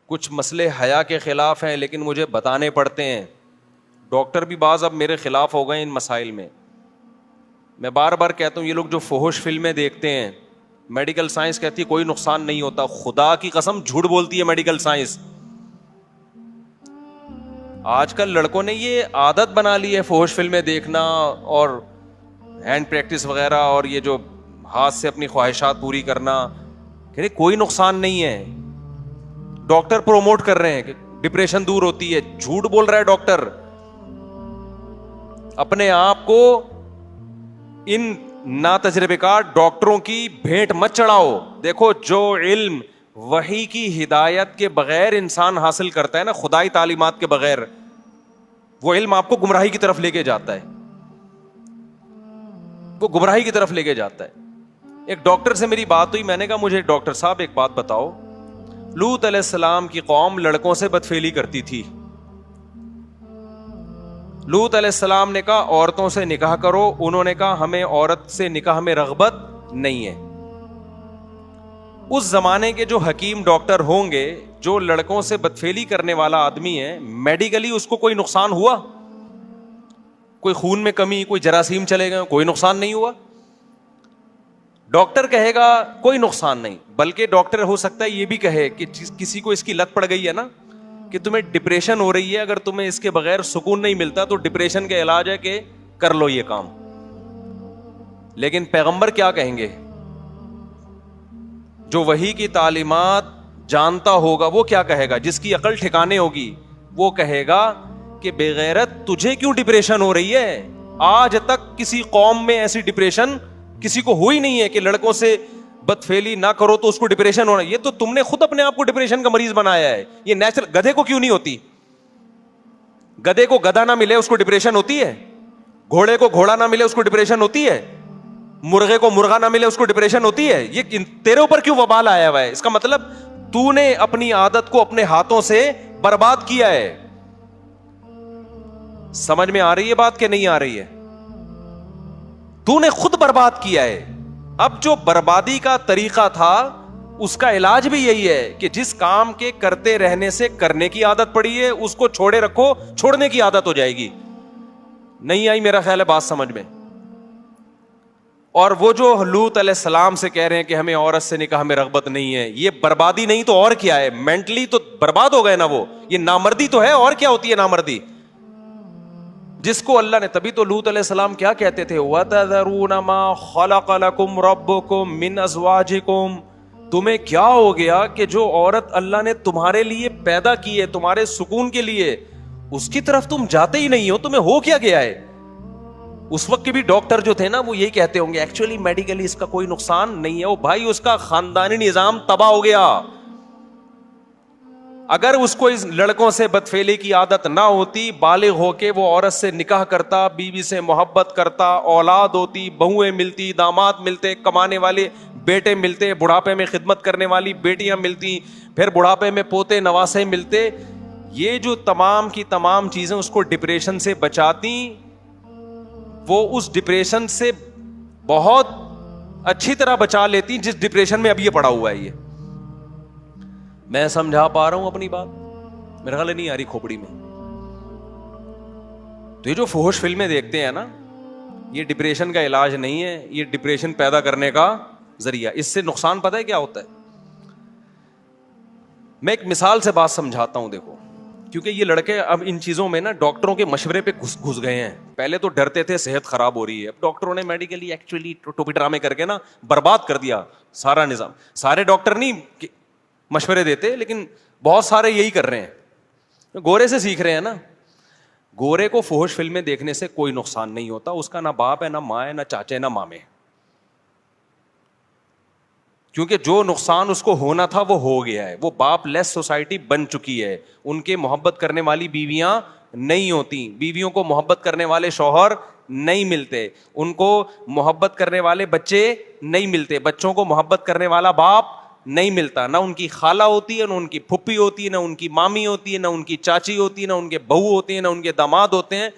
کچھ مسئلے حیا کے خلاف ہیں لیکن مجھے بتانے پڑتے ہیں. ڈاکٹر بھی بعض اب میرے خلاف ہو گئے ان مسائل میں. میں بار بار کہتا ہوں یہ لوگ جو فحش فلمیں دیکھتے ہیں, میڈیکل سائنس کہتی ہے کوئی نقصان نہیں ہوتا. خدا کی قسم جھوٹ بولتی ہے میڈیکل سائنس. آج کل لڑکوں نے یہ عادت بنا لی ہے فحش فلمیں دیکھنا اور ہینڈ پریکٹس وغیرہ, اور یہ جو ہاتھ سے اپنی خواہشات پوری کرنا, کہ کوئی نقصان نہیں ہے. ڈاکٹر پروموٹ کر رہے ہیں کہ ڈپریشن دور ہوتی ہے. جھوٹ بول رہا ہے ڈاکٹر. اپنے آپ کو ان ناتجربے کار ڈاکٹروں کی بھیٹ مت چڑھاؤ. دیکھو جو علم وحی کی ہدایت کے بغیر انسان حاصل کرتا ہے نا, خدائی تعلیمات کے بغیر, وہ علم آپ کو گمراہی کی طرف لے کے جاتا ہے. وہ گمراہی کی طرف لے کے جاتا ہے. ایک ڈاکٹر سے میری بات ہوئی, میں نے کہا مجھے ڈاکٹر صاحب ایک بات بتاؤ, لوط علیہ السلام کی قوم لڑکوں سے بدفعلی کرتی تھی. لوط علیہ السلام نے کہا عورتوں سے نکاح کرو. انہوں نے کہا ہمیں عورت سے نکاح میں رغبت نہیں ہے. اس زمانے کے جو حکیم ڈاکٹر ہوں گے, جو لڑکوں سے بدفعلی کرنے والا آدمی ہے, میڈیکلی اس کو کوئی نقصان ہوا؟ کوئی خون میں کمی, کوئی جراثیم چلے گئے, کوئی نقصان نہیں ہوا. ڈاکٹر کہے گا کوئی نقصان نہیں, بلکہ ڈاکٹر ہو سکتا ہے یہ بھی کہے کہ کسی کو اس کی لت پڑ گئی ہے نا, کہ تمہیں ڈپریشن ہو رہی ہے, اگر تمہیں اس کے بغیر سکون نہیں ملتا تو ڈپریشن کا علاج ہے کہ کر لو یہ کام. لیکن پیغمبر کیا کہیں گے؟ جو وحی کی تعلیمات جانتا ہوگا وہ کیا کہے گا؟ جس کی عقل ٹھکانے ہوگی وہ کہے گا کہ بے غیرت تجھے کیوں ڈپریشن ہو رہی ہے؟ آج تک کسی قوم میں ایسی ڈپریشن کسی کو ہوئی نہیں ہے کہ لڑکوں سے بدفعلی نہ کرو تو اس کو ڈپریشن ہونا. یہ تو تم نے خود اپنے آپ کو ڈپریشن کا مریض بنایا ہے. یہ نیچرل. گدھے کو کیوں نہیں ہوتی؟ گدھے کو گدھا نہ ملے اس کو ڈپریشن ہوتی ہے. گھوڑے کو گھوڑا نہ ملے اس کو ڈپریشن ہوتی ہے. مرغے کو مرغا نہ ملے اس کو ڈپریشن ہوتی ہے. یہ تیرے اوپر کیوں وبال آیا ہوا ہے؟ اس کا مطلب تو نے اپنی عادت کو اپنے ہاتھوں سے برباد کیا ہے. سمجھ میں آ رہی ہے بات کہ نہیں آ رہی ہے؟ تو نے خود برباد کیا ہے. اب جو بربادی کا طریقہ تھا اس کا علاج بھی یہی ہے کہ جس کام کے کرتے رہنے سے کرنے کی عادت پڑی ہے اس کو چھوڑے رکھو, چھوڑنے کی عادت ہو جائے گی. نہیں آئی میرا خیال ہے بات سمجھ میں؟ اور وہ جو لوط علیہ السلام سے کہہ رہے ہیں کہ ہمیں عورت سے نکاح میں رغبت نہیں ہے, یہ بربادی نہیں تو اور کیا ہے؟ مینٹلی تو برباد ہو گئے نا وہ. یہ نامردی تو ہے, اور کیا ہوتی ہے نامردی؟ جس کو اللہ نے, تبھی تو لوط علیہ السلام کیا کہتے تھے, وَتَذَرُونَ مَا خَلَقَ لَكُمْ رَبُّكُمْ مِنْ أَزْوَاجِكُمْ. تمہیں کیا ہو گیا کہ جو عورت اللہ نے تمہارے لیے پیدا کی ہے تمہارے سکون کے لیے, اس کی طرف تم جاتے ہی نہیں ہو؟ تمہیں ہو کیا گیا ہے؟ اس وقت کے بھی ڈاکٹر جو تھے نا وہ یہی کہتے ہوں گے ایکچولی میڈیکلی اس کا کوئی نقصان نہیں ہے. وہ بھائی اس کا خاندانی نظام تباہ ہو گیا. اگر اس کو اس لڑکوں سے بدفعلی کی عادت نہ ہوتی, بالغ ہو کے وہ عورت سے نکاح کرتا, بیوی سے محبت کرتا, اولاد ہوتی, بہویں ملتی, داماد ملتے, کمانے والے بیٹے ملتے, بڑھاپے میں خدمت کرنے والی بیٹیاں ملتی, پھر بڑھاپے میں پوتے نواسے ملتے, یہ جو تمام کی تمام چیزیں اس کو ڈپریشن سے بچاتی, وہ اس ڈپریشن سے بہت اچھی طرح بچا لیتی جس ڈپریشن میں اب یہ پڑا ہوا ہے. یہ میں سمجھا پا رہا ہوں اپنی بات؟ میرا خیال نہیں آ رہی کھوپڑی میں. تو یہ جو فحش فلمیں دیکھتے ہیں نا, یہ ڈپریشن کا علاج نہیں ہے, یہ ڈپریشن پیدا کرنے کا ذریعہ. اس سے نقصان پتہ ہے کیا ہوتا ہے؟ میں ایک مثال سے بات سمجھاتا ہوں. دیکھو, کیونکہ یہ لڑکے اب ان چیزوں میں نا ڈاکٹروں کے مشورے پہ گھس گئے ہیں. پہلے تو ڈرتے تھے صحت خراب ہو رہی ہے, اب ڈاکٹروں نے میڈیکلی ایکچولی ٹوپی ڈرامے کر کے نا برباد کر دیا سارا نظام. سارے ڈاکٹر نہیں مشورے دیتے, لیکن بہت سارے یہی کر رہے ہیں, گورے سے سیکھ رہے ہیں نا. گورے کو فحش فلمیں دیکھنے سے کوئی نقصان نہیں ہوتا. اس کا نہ باپ ہے, نہ ماں ہے, نہ چاچے, نہ مامے, کیونکہ جو نقصان اس کو ہونا تھا وہ ہو گیا ہے. وہ باپ لیس سوسائٹی بن چکی ہے. ان کے محبت کرنے والی بیویاں نہیں ہوتی, بیویوں کو محبت کرنے والے شوہر نہیں ملتے, ان کو محبت کرنے والے بچے نہیں ملتے, بچوں کو محبت کرنے والا باپ نہیں ملتا. نہ ان کی خالہ ہوتی ہے, نہ ان کی پھپھی ہوتی ہے, نہ ان کی مامی ہوتی ہے, نہ ان کی چاچی ہوتی ہے, نہ ان کے بہو ہوتے ہیں, نہ ان کے داماد ہوتے ہیں.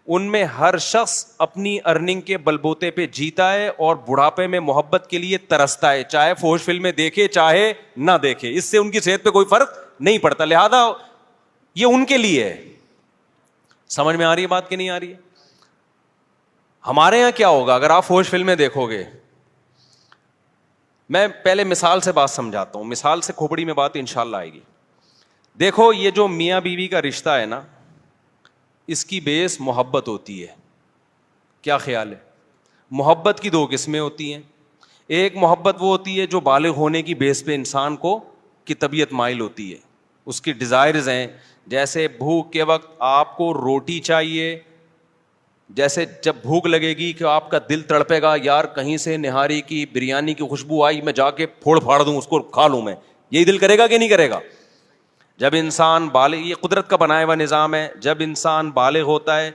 ان میں ہر شخص اپنی ارننگ کے بلبوتے پہ جیتا ہے اور بڑھاپے میں محبت کے لیے ترستا ہے, چاہے فحش فلمیں دیکھے چاہے نہ دیکھے. اس سے ان کی صحت پہ کوئی فرق نہیں پڑتا, لہذا یہ ان کے لیے ہے. سمجھ میں آ رہی ہے بات کہ نہیں آ رہی ہے؟ ہمارے یہاں کیا ہوگا اگر آپ فوج فلمیں دیکھو گے, میں پہلے مثال سے بات سمجھاتا ہوں, مثال سے کھوپڑی میں بات انشاءاللہ آئے گی. دیکھو یہ جو میاں بیوی کا رشتہ ہے نا, اس کی بیس محبت ہوتی ہے. کیا خیال ہے؟ محبت کی دو قسمیں ہوتی ہیں. ایک محبت وہ ہوتی ہے جو بالغ ہونے کی بیس پہ انسان کو کی طبیعت مائل ہوتی ہے, اس کی ڈیزائرز ہیں. جیسے بھوک کے وقت آپ کو روٹی چاہیے, جیسے جب بھوک لگے گی کہ آپ کا دل تڑپے گا, یار کہیں سے نہاری کی بریانی کی خوشبو آئی, میں جا کے پھوڑ پھاڑ دوں اس کو, کھا لوں میں, یہی دل کرے گا کہ نہیں کرے گا؟ جب انسان بالغ, یہ قدرت کا بنایا ہوا نظام ہے, جب انسان بالغ ہوتا ہے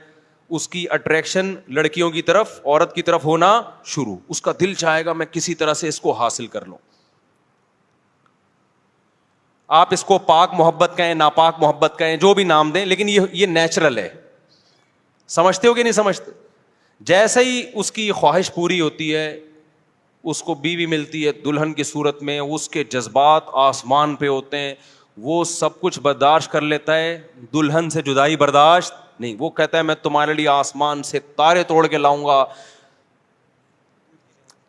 اس کی اٹریکشن لڑکیوں کی طرف, عورت کی طرف ہونا شروع, اس کا دل چاہے گا میں کسی طرح سے اس کو حاصل کر لوں. آپ اس کو پاک محبت کہیں, ناپاک محبت کہیں, جو بھی نام دیں, لیکن یہ نیچرل ہے. سمجھتے ہو کہ نہیں سمجھتے؟ جیسے ہی اس کی خواہش پوری ہوتی ہے, اس کو بیوی ملتی ہے دلہن کی صورت میں, اس کے جذبات آسمان پہ ہوتے ہیں, وہ سب کچھ برداشت کر لیتا ہے, دلہن سے جدائی برداشت نہیں. وہ کہتا ہے میں تمہارے لیے آسمان سے تارے توڑ کے لاؤں گا,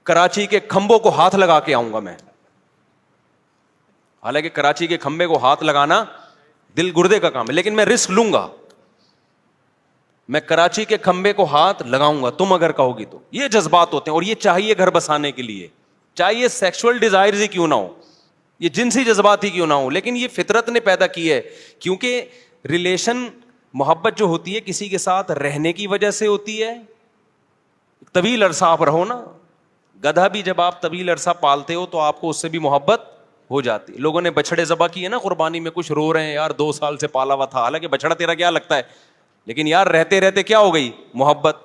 کراچی کے کھمبوں کو ہاتھ لگا کے آؤں گا میں. حالانکہ کراچی کے کھمبے کو ہاتھ لگانا دل گردے کا کام ہے, لیکن میں رسک لوں گا, میں کراچی کے کھمبے کو ہاتھ لگاؤں گا تم اگر کہو گی تو. یہ جذبات ہوتے ہیں, اور یہ چاہیے گھر بسانے کے لیے, چاہیے سیکسول ڈیزائرز ہی کیوں نہ ہو, یہ جنسی جذبات ہی کیوں نہ ہو, لیکن یہ فطرت نے پیدا کی ہے. کیونکہ ریلیشن, محبت جو ہوتی ہے کسی کے ساتھ رہنے کی وجہ سے ہوتی ہے. طویل عرصہ آپ رہو نا, گدھا بھی جب آپ طویل عرصہ پالتے ہو تو آپ کو اس سے بھی محبت ہو جاتی. لوگوں نے بچڑے ذبح کیے نا قربانی میں, کچھ رو رہے ہیں یار 2 سال سے پالا ہوا تھا, حالانکہ بچڑا تیرا کیا لگتا ہے, لیکن یار رہتے رہتے کیا ہو گئی محبت.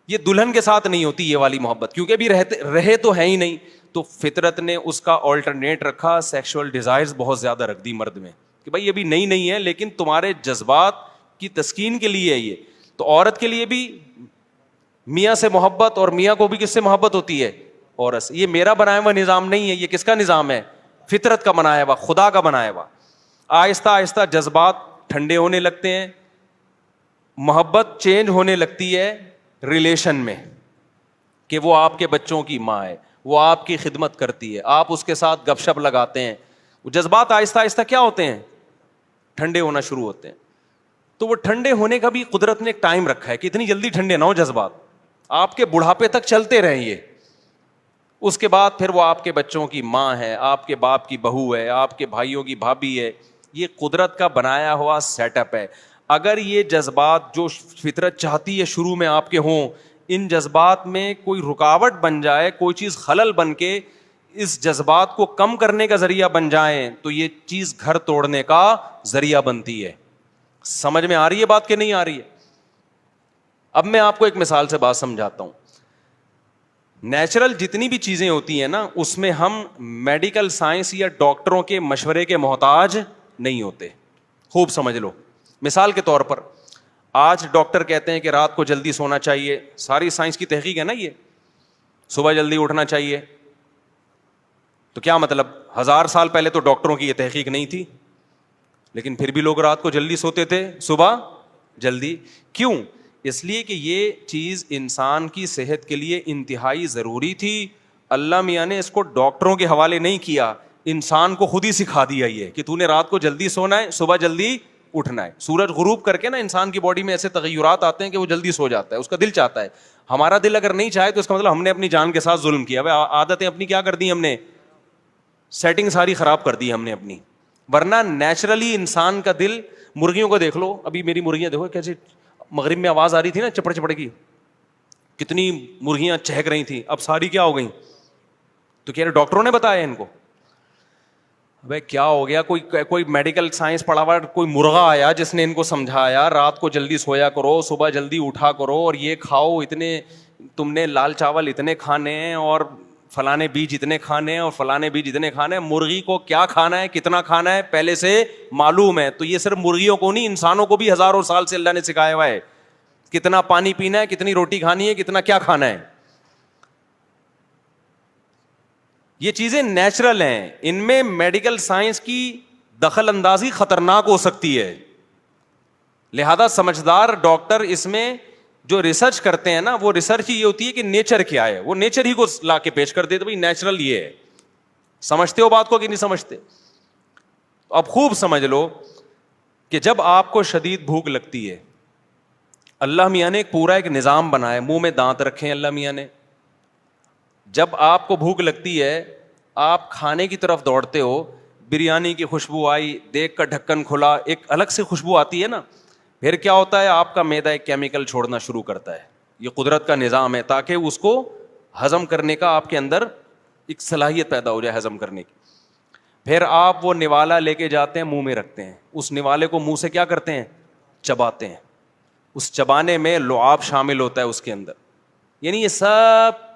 یہ دلہن کے ساتھ نہیں ہوتی یہ والی محبت, کیونکہ ابھی رہے تو ہے ہی نہیں. تو فطرت نے اس کا آلٹرنیٹ رکھا, سیکشول ڈیزائرز بہت زیادہ رکھ دی مرد میں, کہ بھائی ابھی نہیں ہے لیکن تمہارے جذبات کی تسکین کے لیے ہے یہ. تو عورت کے لیے بھی میاں سے محبت, اور میاں کو بھی کس سے محبت ہوتی ہے؟ عورت سے. یہ میرا بنایا ہوا نظام نہیں ہے, یہ کس کا نظام ہے؟ فطرت کا بنایا ہوا, خدا کا بنایا ہوا. آہستہ آہستہ جذبات ٹھنڈے ہونے لگتے ہیں, محبت چینج ہونے لگتی ہے ریلیشن میں, کہ وہ آپ کے بچوں کی ماں ہے, وہ آپ کی خدمت کرتی ہے, آپ اس کے ساتھ گپ شپ لگاتے ہیں. وہ جذبات آہستہ آہستہ کیا ہوتے ہیں؟ ٹھنڈے ہونا شروع ہوتے ہیں. تو وہ ٹھنڈے ہونے کا بھی قدرت نے ایک ٹائم رکھا ہے کہ اتنی جلدی ٹھنڈے نہ ہو جذبات, آپ کے بڑھاپے تک چلتے رہیں یہ. اس کے بعد پھر وہ آپ کے بچوں کی ماں ہے, آپ کے باپ کی بہو ہے, آپ کے بھائیوں کی بھابھی ہے. یہ قدرت کا بنایا ہوا سیٹ اپ ہے. اگر یہ جذبات جو فطرت چاہتی ہے شروع میں آپ کے ہوں, ان جذبات میں کوئی رکاوٹ بن جائے, کوئی چیز خلل بن کے اس جذبات کو کم کرنے کا ذریعہ بن جائیں, تو یہ چیز گھر توڑنے کا ذریعہ بنتی ہے. سمجھ میں آ رہی ہے بات کہ نہیں آ رہی ہے؟ اب میں آپ کو ایک مثال سے بات سمجھاتا ہوں. نیچرل جتنی بھی چیزیں ہوتی ہیں نا, اس میں ہم میڈیکل سائنس یا ڈاکٹروں کے مشورے کے محتاج نہیں ہوتے. خوب سمجھ لو. مثال کے طور پر آج ڈاکٹر کہتے ہیں کہ رات کو جلدی سونا چاہیے, ساری سائنس کی تحقیق ہے نا یہ, صبح جلدی اٹھنا چاہیے. تو کیا مطلب 1000 سال پہلے تو ڈاکٹروں کی یہ تحقیق نہیں تھی, لیکن پھر بھی لوگ رات کو جلدی سوتے تھے, صبح جلدی. کیوں؟ اس لیے کہ یہ چیز انسان کی صحت کے لیے انتہائی ضروری تھی. اللہ میاں نے اس کو ڈاکٹروں کے حوالے نہیں کیا, انسان کو خود ہی سکھا دیا یہ کہ تو نے رات کو جلدی سونا ہے, صبح جلدی اٹھنا ہے. سورج غروب کر کے نا انسان کی باڈی میں ایسے تغیرات آتے ہیں کہ وہ جلدی سو جاتا ہے, اس کا دل چاہتا ہے. ہمارا دل اگر نہیں چاہے تو اس کا مطلب ہم نے اپنی جان کے ساتھ ظلم کیا. عادتیں اپنی کیا کر دی ہم نے, سیٹنگ ساری خراب کر دی ہم نے اپنی. ورنہ نیچرلی انسان کا دل, مرغیوں کو دیکھ لو, ابھی میری مرغیاں دیکھو کیسے, مغرب میں آواز آ رہی تھی نا چپڑ چپڑ کی, کتنی مرغیاں چہک رہی تھیں, اب ساری کیا ہو گئیں؟ تو کہہ رہے ڈاکٹروں نے بتایا ان کو. بھائی کیا ہو گیا, کوئی میڈیکل سائنس پڑھا ہوا کوئی مرغا آیا جس نے ان کو سمجھایا رات کو جلدی سویا کرو, صبح جلدی اٹھا کرو, اور یہ کھاؤ, اتنے تم نے لال چاول اتنے کھانے ہیں, اور فلانے بیج اتنے کھانے ہیں, اور فلانے بیج اتنے کھانے ہیں. مرغی کو کیا کھانا ہے, کتنا کھانا ہے, پہلے سے معلوم ہے. تو یہ صرف مرغیوں کو نہیں, انسانوں کو بھی ہزاروں سال سے اللہ نے سکھایا ہوا ہے کتنا پانی پینا ہے, کتنی روٹی کھانی ہے, کتنا کیا کھانا ہے. یہ چیزیں نیچرل ہیں, ان میں میڈیکل سائنس کی دخل اندازی خطرناک ہو سکتی ہے. لہذا سمجھدار ڈاکٹر اس میں جو ریسرچ کرتے ہیں نا, وہ ریسرچ یہ ہوتی ہے کہ نیچر کیا ہے, وہ نیچر ہی کو لا کے پیش کر دیتے, بھائی نیچرل یہ ہے. سمجھتے ہو بات کو کہ نہیں سمجھتے؟ اب خوب سمجھ لو کہ جب آپ کو شدید بھوک لگتی ہے, اللہ میاں نے پورا ایک نظام بنایا, منہ میں دانت رکھے ہیں اللہ میاں نے. جب آپ کو بھوک لگتی ہے, آپ کھانے کی طرف دوڑتے ہو, بریانی کی خوشبو آئی, دیکھ کر ڈھکن کھلا, ایک الگ سے خوشبو آتی ہے نا, پھر کیا ہوتا ہے, آپ کا معدہ ایک کیمیکل چھوڑنا شروع کرتا ہے. یہ قدرت کا نظام ہے تاکہ اس کو ہضم کرنے کا آپ کے اندر ایک صلاحیت پیدا ہو جائے ہضم کرنے کی. پھر آپ وہ نوالا لے کے جاتے ہیں, منہ میں رکھتے ہیں, اس نوالے کو منہ سے کیا کرتے ہیں, چباتے ہیں. اس چبانے میں لعاب شامل ہوتا ہے اس کے اندر, یعنی یہ سب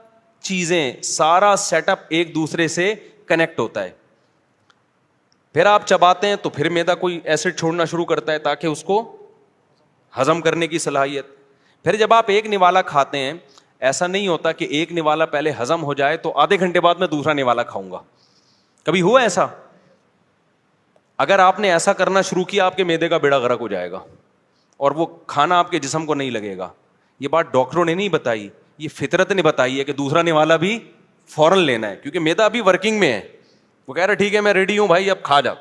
چیزیں, سارا سیٹ اپ ایک دوسرے سے کنیکٹ ہوتا ہے. پھر آپ چباتے ہیں تو پھر معدہ کوئی ایسڈ چھوڑنا شروع کرتا ہے تاکہ اس کو ہضم کرنے کی صلاحیت. پھر جب آپ ایک نوالا کھاتے ہیں, ایسا نہیں ہوتا کہ ایک نوالا پہلے ہضم ہو جائے تو آدھے گھنٹے بعد میں دوسرا نوالا کھاؤں گا. کبھی ہوا ایسا؟ اگر آپ نے ایسا کرنا شروع کیا, آپ کے معدے کا بیڑا غرق ہو جائے گا اور وہ کھانا آپ کے جسم کو نہیں لگے گا. یہ بات ڈاکٹروں نے نہیں بتائی, یہ فطرت نے بتائی ہے کہ دوسرا نوالا بھی فوراً لینا ہے, کیونکہ معدہ ابھی ورکنگ میں ہے. وہ کہہ رہا ٹھیک ہے میں ریڈی ہوں بھائی, اب کھا جا,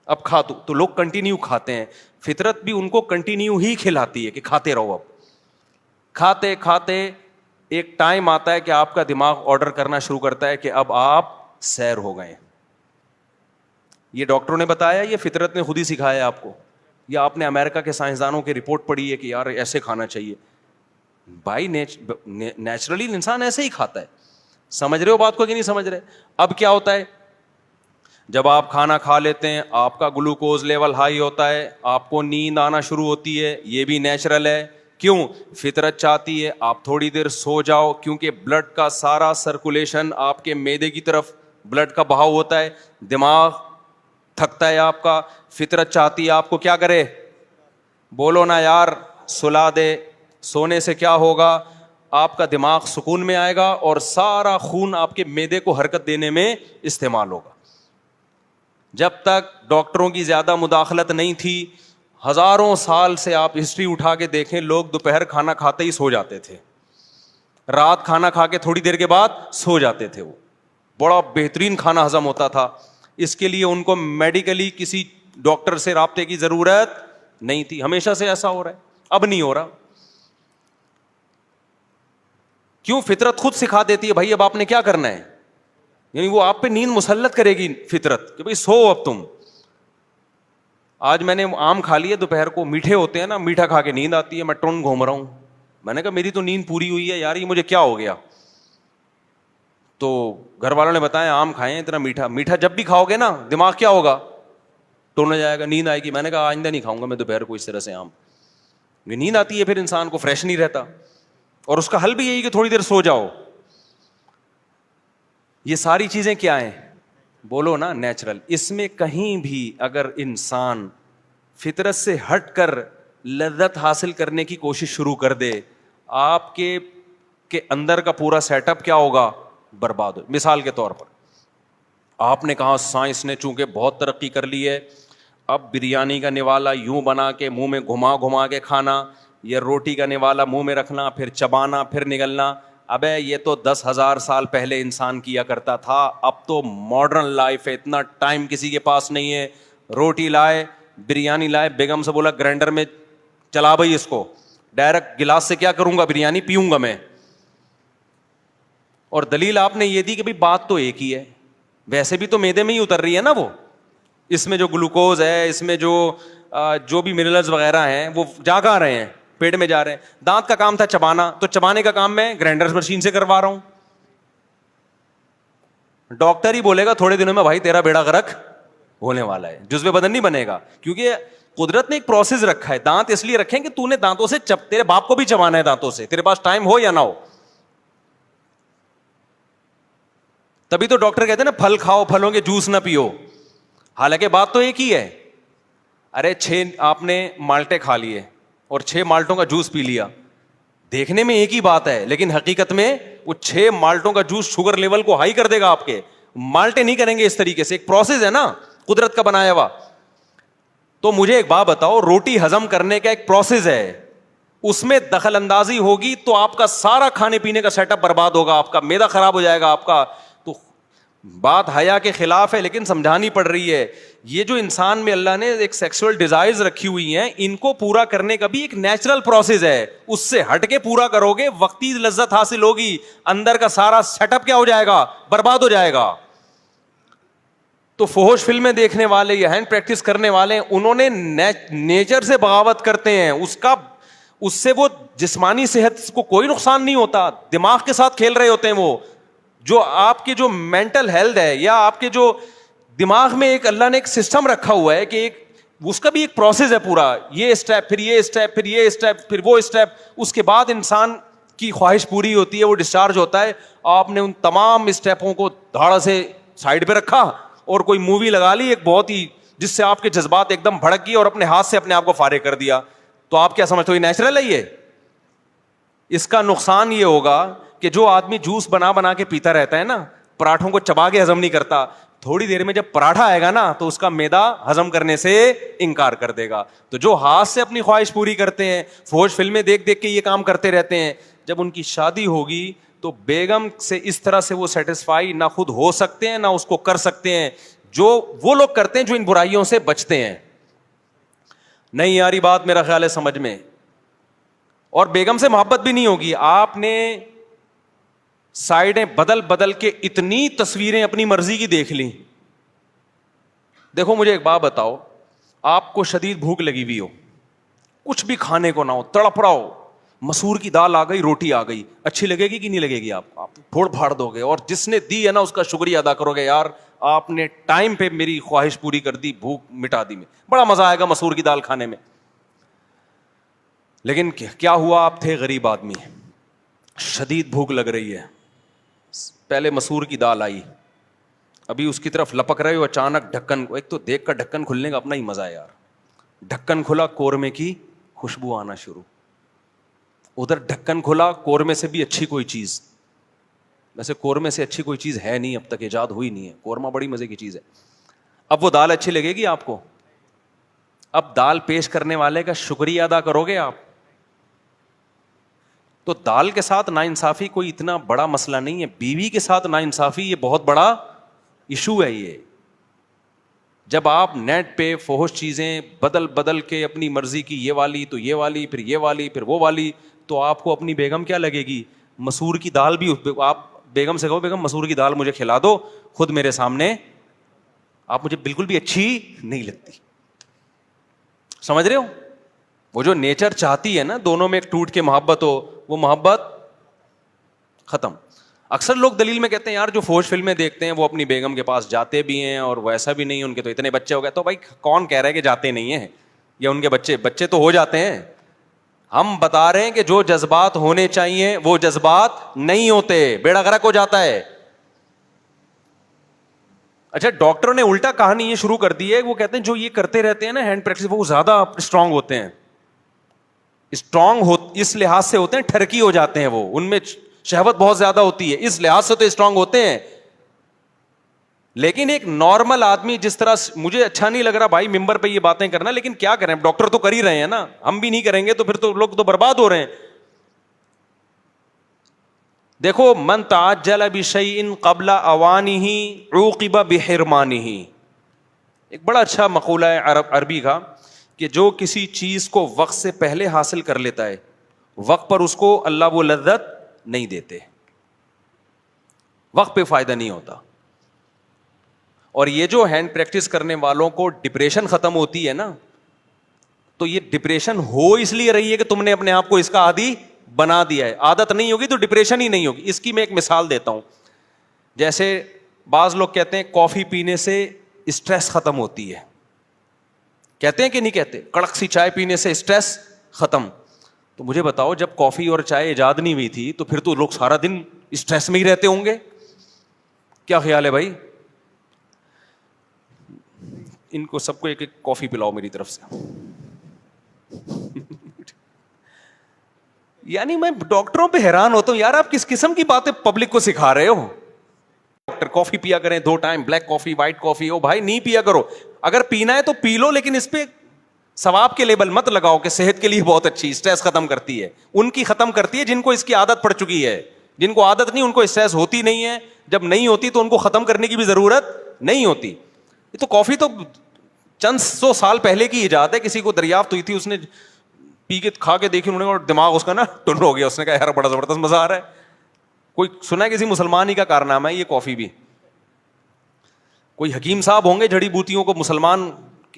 اب کھا تو لوگ کنٹینیو کھاتے ہیں. فطرت بھی ان کو کنٹینیو ہی کھلاتی ہے کہ کھاتے رہو. اب کھاتے کھاتے ایک ٹائم آتا ہے کہ آپ کا دماغ آرڈر کرنا شروع کرتا ہے کہ اب آپ سیر ہو گئے. یہ ڈاکٹروں نے بتایا, یہ فطرت نے خود ہی سکھایا آپ کو, یا آپ نے امریکہ کے سائنسدانوں کی رپورٹ پڑھی ہے کہ یار ایسے کھانا چاہیے؟ بھائی نیچرلی انسان ایسے ہی کھاتا ہے. سمجھ رہے ہو بات کو کہ نہیں سمجھ رہے؟ اب کیا ہوتا ہے, جب آپ کھانا کھا لیتے ہیں, آپ کا گلوکوز لیول ہائی ہوتا ہے, آپ کو نیند آنا شروع ہوتی ہے. یہ بھی نیچرل ہے. کیوں؟ فطرت چاہتی ہے آپ تھوڑی دیر سو جاؤ, کیونکہ بلڈ کا سارا سرکولیشن آپ کے معدے کی طرف بلڈ کا بہاؤ ہوتا ہے, دماغ تھکتا ہے آپ کا. فطرت چاہتی ہے آپ کو کیا کرے, بولو نا یار, سلا دے. سونے سے کیا ہوگا, آپ کا دماغ سکون میں آئے گا اور سارا خون آپ کے معدے کو حرکت دینے میں استعمال ہوگا. جب تک ڈاکٹروں کی زیادہ مداخلت نہیں تھی, ہزاروں سال سے آپ ہسٹری اٹھا کے دیکھیں, لوگ دوپہر کھانا کھاتے ہی سو جاتے تھے, رات کھانا کھا کے تھوڑی دیر کے بعد سو جاتے تھے. وہ بڑا بہترین کھانا ہضم ہوتا تھا. اس کے لیے ان کو میڈیکلی کسی ڈاکٹر سے رابطے کی ضرورت نہیں تھی. ہمیشہ سے ایسا ہو رہا ہے, اب نہیں ہو رہا. کیوں؟ فطرت خود سکھا دیتی ہے بھائی اب آپ نے کیا کرنا ہے. یعنی وہ آپ پہ نیند مسلط کرے گی فطرت کہ بھائی سو اب تم. آج میں نے آم کھا لیے دوپہر کو, میٹھے ہوتے ہیں نا, میٹھا کھا کے نیند آتی ہے, میں ٹون گھوم رہا ہوں. میں نے کہا میری تو نیند پوری ہوئی ہے یار, یہ مجھے کیا ہو گیا؟ تو گھر والوں نے بتایا آم کھائے ہیں اتنا میٹھا. میٹھا جب بھی کھاؤ گے نا دماغ کیا ہوگا, ٹون ہو جائے گا, نیند آئے گی. میں نے کہا آئندہ نہیں کھاؤں گا میں دوپہر کو اس طرح سے آم. نیند آتی ہے پھر انسان کو, فریش نہیں رہتا. اور اس کا حل بھی یہی کہ تھوڑی دیر سو جاؤ. یہ ساری چیزیں کیا ہیں, بولو نا, نیچرل. اس میں کہیں بھی اگر انسان فطرت سے ہٹ کر لذت حاصل کرنے کی کوشش شروع کر دے, آپ کے اندر کا پورا سیٹ اپ کیا ہوگا, برباد ہو. مثال کے طور پر آپ نے کہا سائنس نے چونکہ بہت ترقی کر لی ہے, اب بریانی کا نوالا یوں بنا کے منہ میں گھما گھما کے کھانا, یہ روٹی کا نوالا منہ میں رکھنا, پھر چبانا, پھر نگلنا. ابے یہ تو 10,000 سال پہلے انسان کیا کرتا تھا. اب تو ماڈرن لائف ہے, اتنا ٹائم کسی کے پاس نہیں ہے. روٹی لائے, بریانی لائے, بیگم سے بولا گرائنڈر میں چلا بھائی اس کو, ڈائریکٹ گلاس سے کیا کروں گا, بریانی پیوں گا میں. اور دلیل آپ نے یہ دی کہ بھائی بات تو ایک ہی ہے, ویسے بھی تو معدے میں ہی اتر رہی ہے نا وہ. اس میں جو گلوکوز ہے, اس میں جو بھی منرلز وغیرہ ہیں وہ جا کہاں رہے ہیں, پیٹ میں جا رہے ہیں. دانت کا کام تھا چبانا, تو چبانے کا کام میں گرائنڈر مشین سے کروا رہا ہوں. ڈاکٹر ہی بولے گا تھوڑے دنوں میں بھائی تیرا بیڑا غرق ہونے والا ہے, جزو بدن نہیں بنے گا. کیونکہ قدرت نے ایک پروسیس رکھا ہے. دانت اس لیے رکھیں کہ تو نے دانتوں سے تیرے باپ کو بھی چبانا ہے دانتوں سے, تیرے پاس ٹائم ہو یا نہ ہو. تبھی تو ڈاکٹر کہتے ہیں نا پھل کھاؤ, پھلوں کے جوس نہ پیو. حالانکہ بات تو ایک ہی ہے. ارے 6 آپ نے مالٹے کھا لیے اور 6 مالٹوں کا جوس پی لیا, دیکھنے میں ایک ہی بات ہے, لیکن حقیقت میں وہ 6 مالٹوں کا جوس شوگر لیول کو ہائی کر دے گا آپ کے. مالٹے نہیں کریں گے اس طریقے سے, ایک پروسیس ہے نا. قدرت کا بنایا ہوا. تو مجھے ایک بات بتاؤ, روٹی ہضم کرنے کا ایک پروسیس ہے, اس میں دخل اندازی ہوگی تو آپ کا سارا کھانے پینے کا سیٹ اپ برباد ہوگا, آپ کا معدہ خراب ہو جائے گا آپ کا. تو بات حیا کے خلاف ہے لیکن سمجھانی پڑ رہی ہے. یہ جو انسان میں اللہ نے ایک سیکسول ڈیزائرز رکھی ہوئی ہیں, ان کو پورا کرنے کا بھی ایک نیچرل پروسیس ہے. اس سے ہٹ کے پورا کرو گے, وقتی لذت حاصل ہوگی, اندر کا سارا سیٹ اپ کیا ہو جائے گا, برباد ہو جائے گا. تو فحش فلمیں دیکھنے والے یا ہینڈ پریکٹس کرنے والے, انہوں نے نیچر سے بغاوت کرتے ہیں. اس سے وہ جسمانی صحت کو کوئی نقصان نہیں ہوتا, دماغ کے ساتھ کھیل رہے ہوتے ہیں. وہ جو آپ کی جو مینٹل ہیلتھ ہے, یا آپ کے جو دماغ میں ایک اللہ نے ایک سسٹم رکھا ہوا ہے کہ ایک اس کا بھی ایک پروسیس ہے پورا, یہ اسٹیپ, پھر یہ اسٹیپ, پھر یہ اسٹیپ, پھر وہ اسٹیپ, اس کے بعد انسان کی خواہش پوری ہوتی ہے, وہ ڈسچارج ہوتا ہے. آپ نے ان تمام اسٹیپوں کو دھاڑا سے سائڈ پہ رکھا اور کوئی مووی لگا لی ایک بہت ہی, جس سے آپ کے جذبات ایک دم بھڑک گئی اور اپنے ہاتھ سے اپنے آپ کو فارغ کر دیا. تو آپ کیا سمجھتے ہو یہ نیچرل ہے؟ یہ اس کا نقصان یہ ہوگا کہ جو آدمی جوس بنا بنا کے پیتا رہتا ہے نا, پراٹھوں کو چبا کے ہضم نہیں کرتا, تھوڑی دیر میں جب پراٹھا آئے گا نا تو اس کا معدہ ہضم کرنے سے انکار کر دے گا. تو جو ہاتھ سے اپنی خواہش پوری کرتے ہیں, فوج فلمیں دیکھ دیکھ کے یہ کام کرتے رہتے ہیں, جب ان کی شادی ہوگی تو بیگم سے اس طرح سے وہ سیٹسفائی نہ خود ہو سکتے ہیں نہ اس کو کر سکتے ہیں جو وہ لوگ کرتے ہیں جو ان برائیوں سے بچتے ہیں. نہیں یاری بات میرا خیال ہے سمجھ میں. اور بیگم سے محبت بھی نہیں ہوگی. آپ نے سائڈیں بدل بدل کے اتنی تصویریں اپنی مرضی کی دیکھ لی. دیکھو مجھے ایک بات بتاؤ, آپ کو شدید بھوک لگی ہوئی ہو, کچھ بھی کھانے کو نہ ہو, تڑپ رہا ہو, مسور کی دال آ گئی, روٹی آ گئی, اچھی لگے گی کہ نہیں لگے گی؟ آپ پھوڑ پھاڑ دو گے, اور جس نے دی ہے نا اس کا شکریہ ادا کرو گے, یار آپ نے ٹائم پہ میری خواہش پوری کر دی, بھوک مٹا دی, میں بڑا مزہ آئے گا مسور کی دال کھانے میں. لیکن کیا ہوا, آپ تھے غریب آدمی, شدید بھوک لگ رہی ہے, پہلے مسور کی دال آئی, ابھی اس کی طرف لپک رہے ہو, اچانک ڈھکن, ایک تو دیکھ کر ڈھکن کھلنے کا اپنا ہی مزہ ہے یار, ڈھکن کھلا, قورمے کی خوشبو آنا شروع, ادھر ڈھکن کھلا, قورمے سے بھی اچھی کوئی چیز, ویسے قورمے سے اچھی کوئی چیز ہے نہیں, اب تک ایجاد ہوئی نہیں ہے, قورمہ بڑی مزے کی چیز ہے. اب وہ دال اچھی لگے گی آپ کو؟ اب دال پیش کرنے والے کا شکریہ ادا کرو گے آپ؟ تو دال کے ساتھ ناانصافی کوئی اتنا بڑا مسئلہ نہیں ہے, بیوی کے ساتھ ناانصافی یہ بہت بڑا ایشو ہے. یہ جب آپ نیٹ پہ فحش چیزیں بدل بدل کے اپنی مرضی کی, یہ والی تو یہ والی, پھر یہ والی, پھر وہ والی, تو آپ کو اپنی بیگم کیا لگے گی؟ مسور کی دال بھی, آپ بیگم سے کہو بیگم مسور کی دال مجھے کھلا دو, خود میرے سامنے آپ مجھے بالکل بھی اچھی نہیں لگتی. سمجھ رہے ہو؟ وہ جو نیچر چاہتی ہے نا دونوں میں ایک ٹوٹ کے محبت ہو, وہ محبت ختم. اکثر لوگ دلیل میں کہتے ہیں یار جو فوج فلمیں دیکھتے ہیں وہ اپنی بیگم کے پاس جاتے بھی ہیں, اور ویسا بھی نہیں, ان کے تو اتنے بچے ہو گئے. تو بھائی کون کہہ رہا ہے کہ جاتے نہیں ہیں, یا ان کے بچے تو ہو جاتے ہیں. ہم بتا رہے ہیں کہ جو جذبات ہونے چاہیے وہ جذبات نہیں ہوتے, بیڑا غرق ہو جاتا ہے. اچھا ڈاکٹروں نے الٹا کہانی یہ شروع کر دی ہے, وہ کہتے ہیں جو یہ کرتے رہتے ہیں نا ہینڈ پریکٹس, وہ زیادہ اسٹرانگ ہوتے ہیں. اسٹرانگ اس لحاظ سے ہوتے ہیں, ٹھرکی ہو جاتے ہیں, وہ ان میں شہوت بہت زیادہ ہوتی ہے, اس لحاظ سے تو اسٹرانگ ہوتے ہیں. لیکن ایک نارمل آدمی جس طرح, مجھے اچھا نہیں لگ رہا بھائی ممبر پہ یہ باتیں کرنا, لیکن کیا کریں, ڈاکٹر تو کر ہی رہے ہیں نا, ہم بھی نہیں کریں گے تو پھر تو لوگ تو برباد ہو رہے ہیں. دیکھو من تعجل بشیء قبل اوانہ عوقب بحرمانہ, ایک بڑا اچھا مقولہ ہے عربی کا, کہ جو کسی چیز کو وقت سے پہلے حاصل کر لیتا ہے, وقت پر اس کو اللہ وہ لذت نہیں دیتے, وقت پہ فائدہ نہیں ہوتا. اور یہ جو ہینڈ پریکٹس کرنے والوں کو ڈپریشن ختم ہوتی ہے نا, تو یہ ڈپریشن ہو اس لیے رہی ہے کہ تم نے اپنے آپ کو اس کا عادی بنا دیا ہے. عادت نہیں ہوگی تو ڈپریشن ہی نہیں ہوگی. اس کی میں ایک مثال دیتا ہوں. جیسے بعض لوگ کہتے ہیں کافی پینے سے اسٹریس ختم ہوتی ہے, کہتے ہیں کہ نہیں کہتے, کڑک سی چائے پینے سے اسٹریس ختم. تو مجھے بتاؤ جب کافی اور چائے ایجاد نہیں ہوئی تھی تو پھر تو لوگ سارا دن اسٹریس میں ہی رہتے ہوں گے. کیا خیال ہے بھائی؟ ان کو سب کو ایک ایک کافی پلاؤ میری طرف سے. یعنی میں ڈاکٹروں پہ حیران ہوتا ہوں, یار آپ کس قسم کی باتیں پبلک کو سکھا رہے ہو. ڈاکٹر کافی پیا کریں 2 ٹائم, بلیک کافی, وائٹ کافی. او بھائی نہیں پیا کرو, اگر پینا ہے تو پی لو, لیکن اس پہ ثواب کے لیبل مت لگاؤ کہ صحت کے لیے بہت اچھی, اسٹریس ختم کرتی ہے. ان کی ختم کرتی ہے جن کو اس کی عادت پڑ چکی ہے. جن کو عادت نہیں ان کو اسٹریس ہوتی نہیں ہے, جب نہیں ہوتی تو ان کو ختم کرنے کی بھی ضرورت نہیں ہوتی. یہ تو کافی تو چند 100 سال پہلے کی ایجاد ہے, کسی کو دریافت ہوئی تھی, اس نے پی کے کھا کے دیکھی انہوں نے, دماغ اس کا نا ٹن ہو گیا, اس نے کہا یار بڑا زبردست مزہ آ رہا ہے. کوئی سنا ہے کسی مسلمان ہی کا کارنامہ ہے یہ کافی بھی. کوئی حکیم صاحب ہوں گے, جڑی بوٹیوں کو مسلمان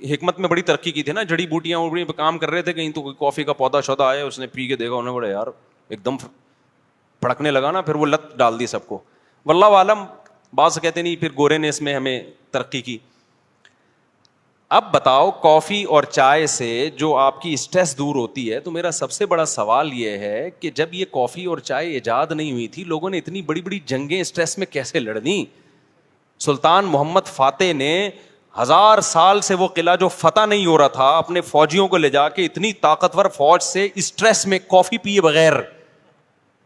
حکمت میں بڑی ترقی کی تھی نا, جڑی بوٹیاں پہ کام کر رہے تھے, کہیں تو کوئی کافی کا پودا شودا آیا, اس نے پی کے دیکھا, انہیں بڑا یار ایک دم پھڑکنے لگا نا, پھر وہ لت ڈال دی سب کو. واللہ عالم, بعض کہتے نہیں پھر گورے نے اس میں ہمیں ترقی کی. اب بتاؤ کافی اور چائے سے جو آپ کی اسٹریس دور ہوتی ہے, تو میرا سب سے بڑا سوال یہ ہے کہ جب یہ کافی اور چائے ایجاد نہیں ہوئی تھی, لوگوں نے اتنی بڑی بڑی جنگیں اسٹریس میں کیسے لڑنی؟ سلطان محمد فاتح نے 1000 سال سے وہ قلعہ جو فتح نہیں ہو رہا تھا, اپنے فوجیوں کو لے جا کے اتنی طاقتور فوج سے اسٹریس میں کافی پیے بغیر,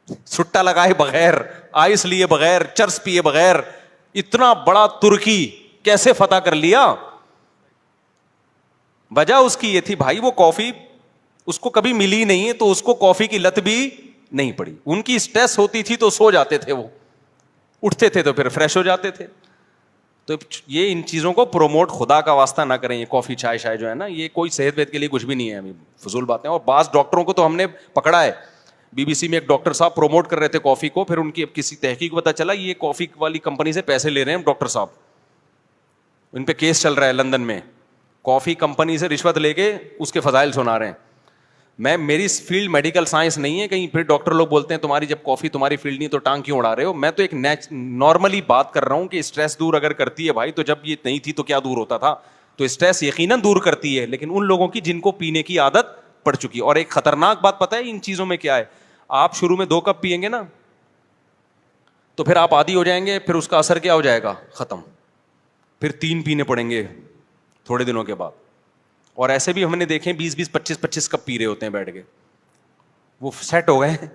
چھٹا لگائے بغیر, آئس لیے بغیر, چرس پیے بغیر, اتنا بڑا ترکی کیسے فتح کر لیا؟ وجہ اس کی یہ تھی بھائی, وہ کافی اس کو کبھی ملی نہیں ہے, تو اس کو کافی کی لت بھی نہیں پڑی. ان کی اسٹریس ہوتی تھی تو سو جاتے تھے, وہ اٹھتے تھے تو پھر فریش ہو جاتے تھے. تو یہ ان چیزوں کو پروموٹ خدا کا واسطہ نہ کریں. یہ کافی چائے شائے جو ہے نا, یہ کوئی صحت ویت کے لیے کچھ بھی نہیں ہے, ہمیں فضول باتیں. اور بعض ڈاکٹروں کو تو ہم نے پکڑا ہے, بی بی سی میں ایک ڈاکٹر صاحب پروموٹ کر رہے تھے کافی کو, پھر ان کی کسی تحقیق پتہ چلا یہ کافی والی کمپنی سے پیسے لے رہے ہیں ڈاکٹر صاحب, ان پہ کیس چل رہا ہے لندن میں, کافی کمپنی سے رشوت لے کے اس کے فضائل سنا رہے ہیں. میری فیلڈ میڈیکل سائنس نہیں ہے, کہیں پھر ڈاکٹر لوگ بولتے ہیں تمہاری جب کافی تمہاری فیلڈ نہیں تو ٹانگ کیوں اڑا رہے ہو. میں تو ایک نارملی بات کر رہا ہوں کہ اسٹریس دور اگر کرتی ہے بھائی, تو جب یہ نہیں تھی تو کیا دور ہوتا تھا. تو اسٹریس یقیناً دور کرتی ہے, لیکن ان لوگوں کی جن کو پینے کی عادت پڑ چکی. اور ایک خطرناک بات پتہ ہے ان چیزوں میں کیا ہے, آپ شروع میں 2 کپ پیئیں گے نا, تو پھر آپ عادی ہو جائیں گے, پھر اس کا اثر کیا ہو جائے گا, ختم. پھر 3 پینے پڑیں گے تھوڑے دنوں کے بعد. اور ایسے بھی ہم نے دیکھے 20 25 کپ پی رہے ہوتے ہیں بیٹھ کے, وہ سیٹ ہو گئے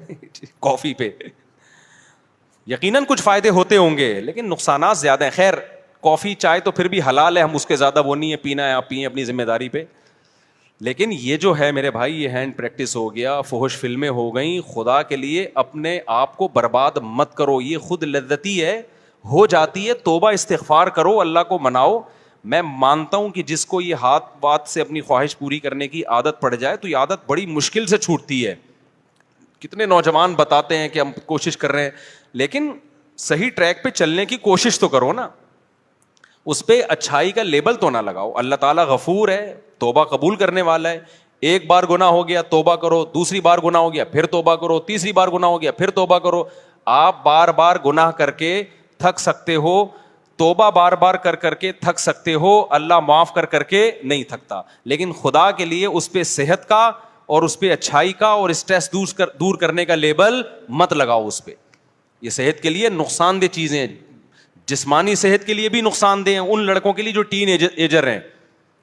کافی پہ. یقیناً کچھ فائدے ہوتے ہوں گے, لیکن نقصانات زیادہ ہیں. خیر کافی چائے تو پھر بھی حلال ہے, ہم اس کے زیادہ وہ نہیں ہے, پینا ہے آپ پئیں اپنی ذمہ داری پہ. لیکن یہ جو ہے میرے بھائی, یہ ہینڈ پریکٹس ہو گیا, فحش فلمیں ہو گئیں. خدا کے لیے اپنے آپ کو برباد مت کرو, یہ خود لذتی ہے, ہو جاتی ہے. توبہ استغفار کرو, اللہ کو مناؤ. میں مانتا ہوں کہ جس کو یہ ہاتھ بات سے اپنی خواہش پوری کرنے کی عادت پڑ جائے, تو یہ عادت بڑی مشکل سے چھوٹتی ہے. کتنے نوجوان بتاتے ہیں کہ ہم کوشش کر رہے ہیں, لیکن صحیح ٹریک پہ چلنے کی کوشش تو کرو نا, اس پہ اچھائی کا لیبل تو نہ لگاؤ. اللہ تعالیٰ غفور ہے, توبہ قبول کرنے والا ہے. ایک بار گناہ ہو گیا توبہ کرو, دوسری بار گناہ ہو گیا پھر توبہ کرو, تیسری بار گناہ ہو گیا پھر توبہ کرو. آپ بار بار گناہ کر کے تھک سکتے ہو, توبہ بار بار کر کر کے تھک سکتے ہو, اللہ معاف کر کر کے نہیں تھکتا. لیکن خدا کے لیے اس پہ صحت کا اور اس پہ اچھائی کا اور اسٹریس دور کرنے کا لیبل مت لگاؤ اس پہ. یہ صحت کے لیے نقصان دہ چیزیں, جسمانی صحت کے لیے بھی نقصان دہ ہیں. ان لڑکوں کے لیے جو ٹین ایجر ہیں,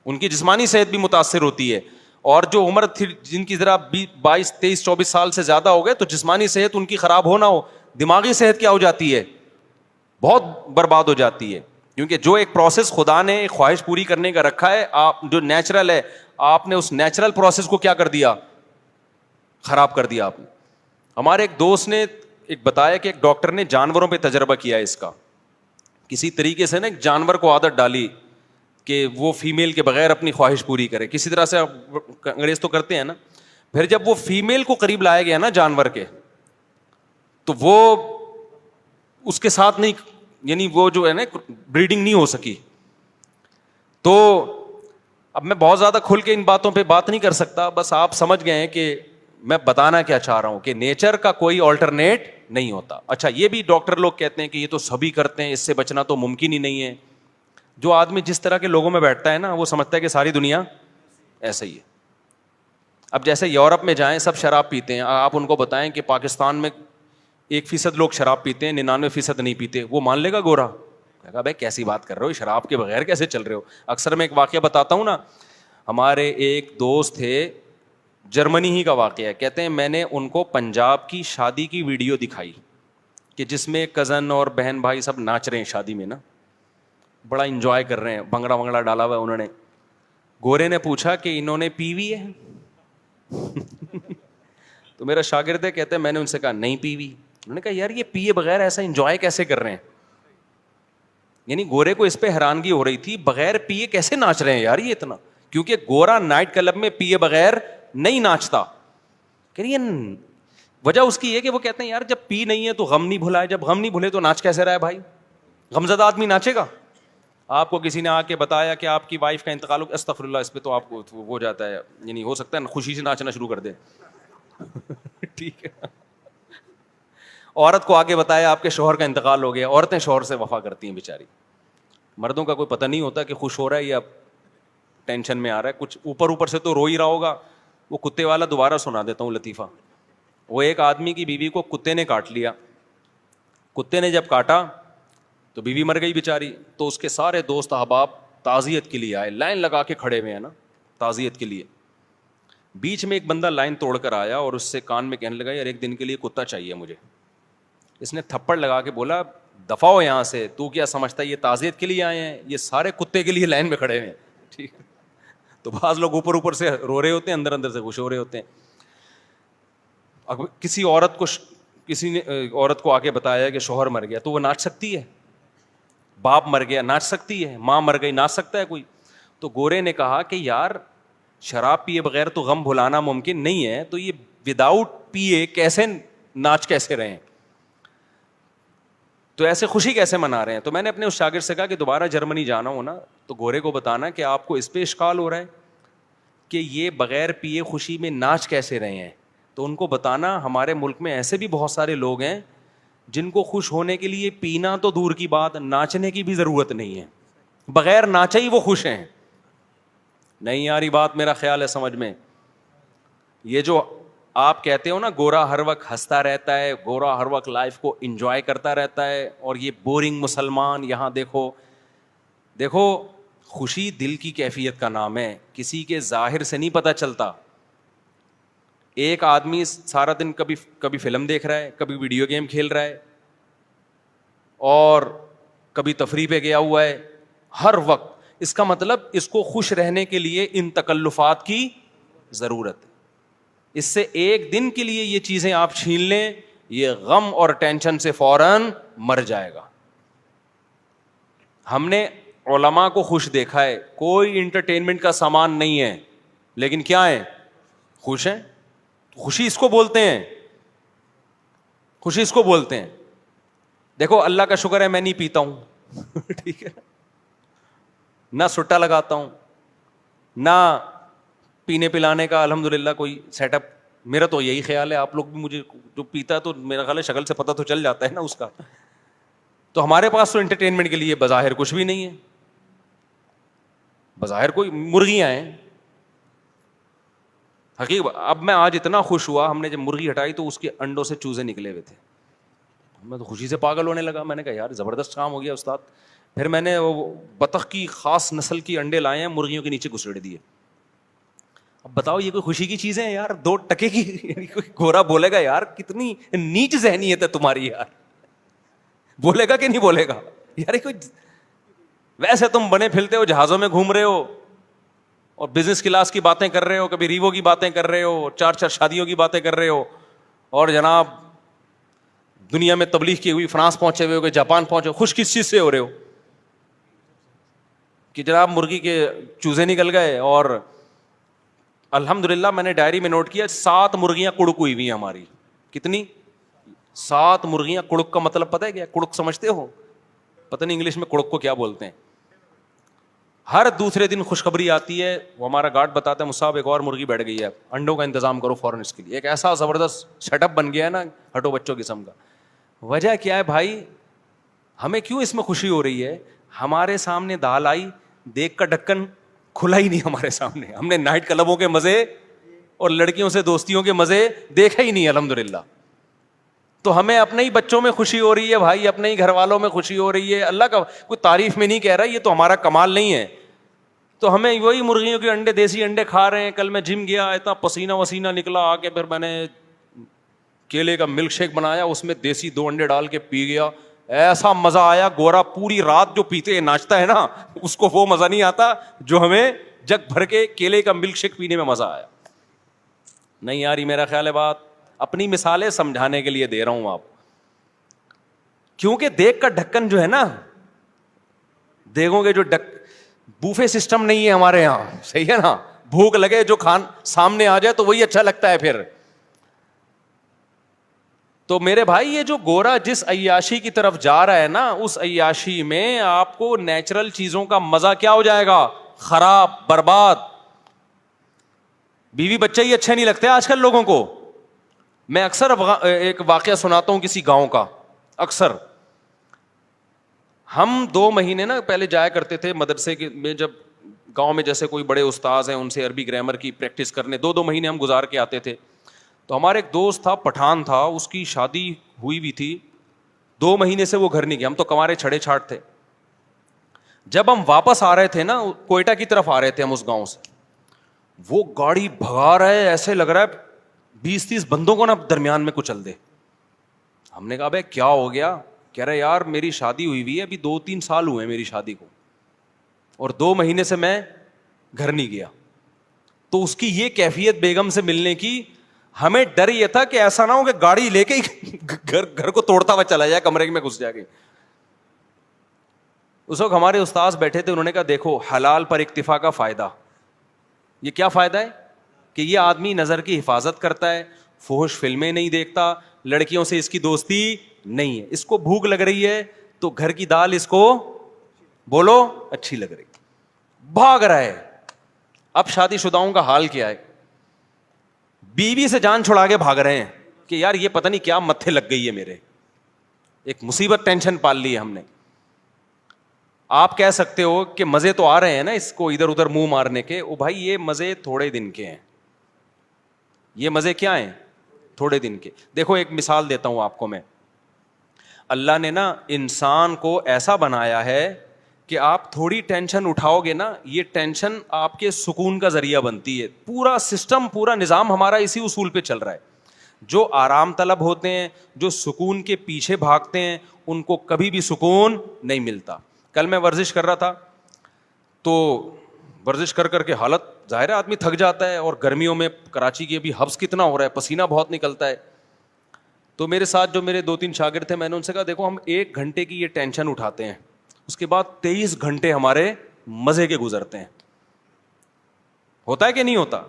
ان کی جسمانی صحت بھی متاثر ہوتی ہے. اور جو عمر تھی جن کی ذرا 22 23 24 سال سے زیادہ ہو گئے, تو جسمانی صحت ان کی خراب ہو نہ ہو, دماغی صحت کیا ہو جاتی ہے, بہت برباد ہو جاتی ہے. کیونکہ جو ایک پروسیس خدا نے ایک خواہش پوری کرنے کا رکھا ہے, آپ جو نیچرل ہے, آپ نے اس نیچرل پروسیس کو کیا کر دیا, خراب کر دیا آپ نے. ہمارے ایک دوست نے ایک بتایا کہ ایک ڈاکٹر نے جانوروں پہ تجربہ کیا اس کا. کسی طریقے سے نا ایک جانور کو عادت ڈالی کہ وہ فیمیل کے بغیر اپنی خواہش پوری کرے, کسی طرح سے. انگریز تو کرتے ہیں نا. پھر جب وہ فیمیل کو قریب لایا گیا نا جانور کے, تو وہ اس کے ساتھ نہیں, یعنی وہ جو ہے نا بریڈنگ نہیں ہو سکی. تو اب میں بہت زیادہ کھل کے ان باتوں پہ بات نہیں کر سکتا, بس آپ سمجھ گئے ہیں کہ میں بتانا کیا چاہ رہا ہوں, کہ نیچر کا کوئی آلٹرنیٹ نہیں ہوتا. اچھا یہ بھی ڈاکٹر لوگ کہتے ہیں کہ یہ تو سبھی کرتے ہیں, اس سے بچنا تو ممکن ہی نہیں ہے. جو آدمی جس طرح کے لوگوں میں بیٹھتا ہے نا, وہ سمجھتا ہے کہ ساری دنیا ایسا ہی ہے. اب جیسے یورپ میں جائیں, سب شراب پیتے ہیں, آپ ان کو بتائیں کہ پاکستان میں 1% لوگ شراب پیتے ہیں, 99% نہیں پیتے, وہ مان لے گا گورا؟ کہا بھائی کیسی بات کر رہے ہو, شراب کے بغیر کیسے چل رہے ہو. اکثر میں ایک واقعہ بتاتا ہوں نا, ہمارے ایک دوست تھے, جرمنی ہی کا واقعہ ہے, کہتے ہیں میں نے ان کو پنجاب کی شادی کی ویڈیو دکھائی, کہ جس میں کزن اور بہن بھائی سب ناچ رہے ہیں شادی میں نا, بڑا انجوائے کر رہے ہیں, بھنگڑا ونگڑا ڈالا ہوا ہے انہوں نے. گورے نے پوچھا کہ انہوں نے پی ہوئی ہے؟ تو میرا شاگرد ہے, کہتے ہیں میں نے ان سے کہا نہیں پی ہوئی. انہوں نے کہا یار یہ پیے بغیر ایسا انجوائے کیسے کر رہے ہیں؟ یعنی گورے کو اس پہ حیرانگی ہو رہی تھی, بغیر پیے کیسے ناچ رہے ہیں یار یہ اتنا, کیونکہ گورا نائٹ کلب میں پیے بغیر نہیں ناچتا. کہ وجہ اس کی یہ کہ وہ کہتے ہیں یار جب پی نہیں ہے تو غم نہیں بھلا ہے, جب غم نہیں بھولے تو ناچ کیسے رہا ہے بھائی؟ غمزدہ آدمی ناچے گا؟ آپ کو کسی نے آ کے بتایا کہ آپ کی وائف کا انتقال ہو, استغفر اللہ, اس پہ تو آپ کو ہو جاتا ہے, یعنی ہو سکتا ہے خوشی سے ناچنا شروع کر دے. ٹھیک ہے. عورت کو آگے بتایا آپ کے شوہر کا انتقال ہو گیا, عورتیں شوہر سے وفا کرتی ہیں بیچاری. مردوں کا کوئی پتہ نہیں ہوتا کہ خوش ہو رہا ہے یا ٹینشن میں آ رہا ہے, کچھ اوپر اوپر سے تو رو ہی رہا ہوگا. وہ کتے والا دوبارہ سنا دیتا ہوں لطیفہ. وہ ایک آدمی کی بیوی کو کتے نے کاٹ لیا. کتے نے جب کاٹا تو بیوی مر گئی بیچاری. تو اس کے سارے دوست احباب تعزیت کے لیے آئے, لائن لگا کے کھڑے ہوئے ہیں نا تعزیت کے لیے. بیچ میں ایک بندہ لائن توڑ کر آیا اور اس سے کان میں کہنے لگا یار ایک دن کے لیے کتا چاہیے مجھے. اس نے تھپڑ لگا کے بولا دفع ہو یہاں سے, تو کیا سمجھتا ہے یہ تعزیت کے لیے آئے ہیں؟ یہ سارے کتے کے لیے لائن میں کھڑے ہوئے ہیں. ٹھیک. تو بعض لوگ اوپر اوپر سے رو رہے ہوتے ہیں, اندر اندر سے خوش ہو رہے ہوتے ہیں. کسی نے عورت کو آ کے بتایا کہ شوہر مر گیا, تو وہ ناچ سکتی ہے؟ باپ مر گیا ناچ سکتی ہے؟ ماں مر گئی ناچ سکتا ہے کوئی؟ تو گورے نے کہا کہ یار شراب پیے بغیر تو غم بھلانا ممکن نہیں ہے, تو یہ وداؤٹ پیے کیسے ناچ کیسے رہے ہیں, تو ایسے خوشی کیسے منا رہے ہیں؟ تو میں نے اپنے اس شاگرد سے کہا کہ دوبارہ جرمنی جانا ہو نا تو گورے کو بتانا کہ آپ کو اس پہ اشکال ہو رہا ہے کہ یہ بغیر پیے خوشی میں ناچ کیسے رہے ہیں. تو ان کو بتانا ہمارے ملک میں ایسے بھی بہت سارے لوگ ہیں جن کو خوش ہونے کے لیے پینا تو دور کی بات, ناچنے کی بھی ضرورت نہیں ہے, بغیر ناچے ہی وہ خوش ہیں. نہیں یاری بات میرا خیال ہے سمجھ میں. یہ جو آپ کہتے ہو نا گورا ہر وقت ہنستا رہتا ہے, گورا ہر وقت لائف کو انجوائے کرتا رہتا ہے, اور یہ بورنگ مسلمان, یہاں دیکھو خوشی دل کی کیفیت کا نام ہے, کسی کے ظاہر سے نہیں پتہ چلتا. ایک آدمی سارا دن کبھی فلم دیکھ رہا ہے, کبھی ویڈیو گیم کھیل رہا ہے, اور کبھی تفریح پہ گیا ہوا ہے ہر وقت. اس کا مطلب اس کو خوش رہنے کے لیے ان تکلفات کی ضرورت ہے. اس سے ایک دن کے لیے یہ چیزیں آپ چھین لیں, یہ غم اور ٹینشن سے فوراً مر جائے گا. ہم نے علماء کو خوش دیکھا ہے, کوئی انٹرٹینمنٹ کا سامان نہیں ہے, لیکن کیا ہے؟ خوش ہیں. خوشی اس کو بولتے ہیں, خوشی اس کو بولتے ہیں. دیکھو اللہ کا شکر ہے میں نہیں پیتا ہوں. ٹھیک ہے, نہ سٹا لگاتا ہوں, نہ پینے پلانے کا الحمدللہ کوئی سیٹ اپ. میرا تو یہی خیال ہے, آپ لوگ بھی مجھے جو پیتا ہے تو میرا خیال ہے شکل سے پتہ تو چل جاتا ہے نا اس کا. تو ہمارے پاس تو انٹرٹینمنٹ کے لیے بظاہر کچھ بھی نہیں ہے, بظاہر کوئی مرغیاں ہیں. حقیقت اب میں آج اتنا خوش ہوا, ہم نے جب مرغی ہٹائی تو اس کے انڈوں سے چوزے نکلے ہوئے تھے. میں تو خوشی سے پاگل ہونے لگا. میں نے کہا یار زبردست کام ہو گیا استاد. پھر میں نے وہ بطخ کی خاص نسل کی انڈے لائے ہیں, مرغیوں کے نیچے گھسیڑ دیے. اب بتاؤ یہ کوئی خوشی کی چیزیں ہیں یار؟ 2 ٹکے کی. کوئی گورا بولے گا یار کتنی نیچ ذہنیت ہے تمہاری یار, بولے گا کہ نہیں بولے گا یار؟ کوئی ویسے تم بنے پھرتے ہو, جہازوں میں گھوم رہے ہو اور بزنس کلاس کی باتیں کر رہے ہو, کبھی ریوو کی باتیں کر رہے ہو, 4 شادیوں کی باتیں کر رہے ہو, اور جناب دنیا میں تبلیغ کی ہوئی فرانس پہنچے ہوئے ہو کہ جاپان پہنچے ہو. خوش کس چیز سے ہو رہے ہو کہ جناب مرغی کے چوزے نکل گئے؟ اور الحمدللہ میں نے ڈائری میں نوٹ کیا 7 مرغیاں کڑک ہوئی ہوئی ہیں ہماری. کتنی؟ 7 مرغیاں. کڑک کا مطلب پتہ ہے کیا؟ کڑک سمجھتے ہو؟ پتہ نہیں انگلش میں کڑک کو کیا بولتے ہیں. ہر دوسرے دن خوشخبری آتی ہے, وہ ہمارا گارڈ بتاتا ہے مصعب ایک اور مرغی بیٹھ گئی ہے, انڈوں کا انتظام کرو فوراً اس کے لیے. ایک ایسا زبردست سیٹ اپ بن گیا ہے نا ہٹو بچوں قسم کا. وجہ کیا ہے بھائی؟ ہمیں کیوں اس میں خوشی ہو رہی ہے؟ ہمارے سامنے دال آئی, دیکھ کا ڈھکن کھلا ہی نہیں ہمارے سامنے. ہم نے نائٹ کلبوں کے مزے اور لڑکیوں سے دوستیوں کے مزے دیکھے ہی نہیں الحمدللہ. تو ہمیں اپنے ہی بچوں میں خوشی ہو رہی ہے بھائی, اپنے ہی گھر والوں میں خوشی ہو رہی ہے. اللہ کا کوئی تعریف میں نہیں کہہ رہا, یہ تو ہمارا کمال نہیں ہے. تو ہمیں وہی مرغیوں کے انڈے, دیسی انڈے کھا رہے ہیں. کل میں جم گیا, اتنا پسینہ وسینہ نکلا, آ کے پھر میں نے کیلے کا ملک شیک بنایا, اس میں دیسی 2 انڈے ڈال کے پی گیا, ایسا مزہ آیا. گورا پوری رات جو پیتے ناچتا ہے نا, اس کو وہ مزہ نہیں آتا جو ہمیں جگ بھر کے کیلے کا ملک شیک پینے میں مزہ آیا. نہیں یاری, میرا خیال ہے بات, اپنی مثالیں سمجھانے کے لیے دے رہا ہوں آپ, کیونکہ دیگ کا ڈھکن جو ہے نا, دیگوں کے جو بوفے سسٹم نہیں ہے ہمارے یہاں, صحیح ہے نا, بھوک لگے جو سامنے آ جائے تو وہی اچھا لگتا ہے پھر. تو میرے بھائی یہ جو گورا جس عیاشی کی طرف جا رہا ہے نا, اس عیاشی میں آپ کو نیچرل چیزوں کا مزہ کیا ہو جائے گا, خراب, برباد. بیوی بچے ہی اچھے نہیں لگتے آج کل لوگوں کو. میں اکثر ایک واقعہ سناتا ہوں کسی گاؤں کا. اکثر ہم 2 مہینے نا پہلے جایا کرتے تھے مدرسے میں, جب گاؤں میں جیسے کوئی بڑے استاذ ہیں ان سے عربی گرامر کی پریکٹس کرنے 2 مہینے ہم گزار کے آتے تھے. تو ہمارے ایک دوست تھا, پٹھان تھا, اس کی شادی ہوئی بھی تھی, 2 مہینے سے وہ گھر نہیں گیا. ہم تو کمارے چھڑے چھاٹ تھے. جب ہم واپس آ رہے تھے نا, کوئٹہ کی طرف آ رہے تھے ہم اس گاؤں سے, وہ گاڑی بھگا رہا ہے, ایسے لگ رہا ہے 20-30 بندوں کو نا درمیان میں کچل دے. ہم نے کہا بھائی کیا ہو گیا؟ کہہ رہے یار میری شادی ہوئی ہے, ابھی 2-3 سال ہوئے ہیں میری شادی کو, اور 2 مہینے سے میں گھر نہیں گیا. تو اس کی یہ کیفیت بیگم سے ملنے کی, ہمیں ڈر یہ تھا کہ ایسا نہ ہو کہ گاڑی لے کے گھر کو توڑتا ہوا چلا جائے, کمرے میں گھس جائے گی. اس وقت ہمارے استاذ بیٹھے تھے, انہوں نے کہا دیکھو حلال پر اکتفا کا فائدہ. یہ کیا فائدہ ہے کہ یہ آدمی نظر کی حفاظت کرتا ہے, فحش فلمیں نہیں دیکھتا, لڑکیوں سے اس کی دوستی نہیں ہے, اس کو بھوک لگ رہی ہے تو گھر کی دال اس کو بولو اچھی لگ رہی, بھاگ رہا ہے. اب شادی شداؤں کا حال کیا ہے, بیوی سے جان چھڑا کے بھاگ رہے ہیں کہ یار یہ پتہ نہیں کیا متھے لگ گئی ہے میرے, ایک مصیبت ٹینشن پال لی ہے ہم نے. آپ کہہ سکتے ہو کہ مزے تو آ رہے ہیں نا اس کو ادھر ادھر منہ مارنے کے, او بھائی یہ مزے تھوڑے دن کے ہیں. یہ مزے کیا ہیں؟ تھوڑے دن کے. دیکھو ایک مثال دیتا ہوں آپ کو میں. اللہ نے نا انسان کو ایسا بنایا ہے کہ آپ تھوڑی ٹینشن اٹھاؤ گے نا, یہ ٹینشن آپ کے سکون کا ذریعہ بنتی ہے. پورا سسٹم, پورا نظام ہمارا اسی اصول پہ چل رہا ہے. جو آرام طلب ہوتے ہیں, جو سکون کے پیچھے بھاگتے ہیں, ان کو کبھی بھی سکون نہیں ملتا. کل میں ورزش کر رہا تھا, تو ورزش کر کے حالت ظاہر ہے آدمی تھک جاتا ہے, اور گرمیوں میں کراچی کی ابھی حبس کتنا ہو رہا ہے, پسینہ بہت نکلتا ہے. تو میرے ساتھ جو میرے 2-3 شاگرد تھے, میں نے ان سے کہا دیکھو ہم 1 گھنٹے کی یہ ٹینشن اٹھاتے ہیں, اس کے بعد 23 گھنٹے ہمارے مزے کے گزرتے ہیں. ہوتا ہے کہ نہیں ہوتا؟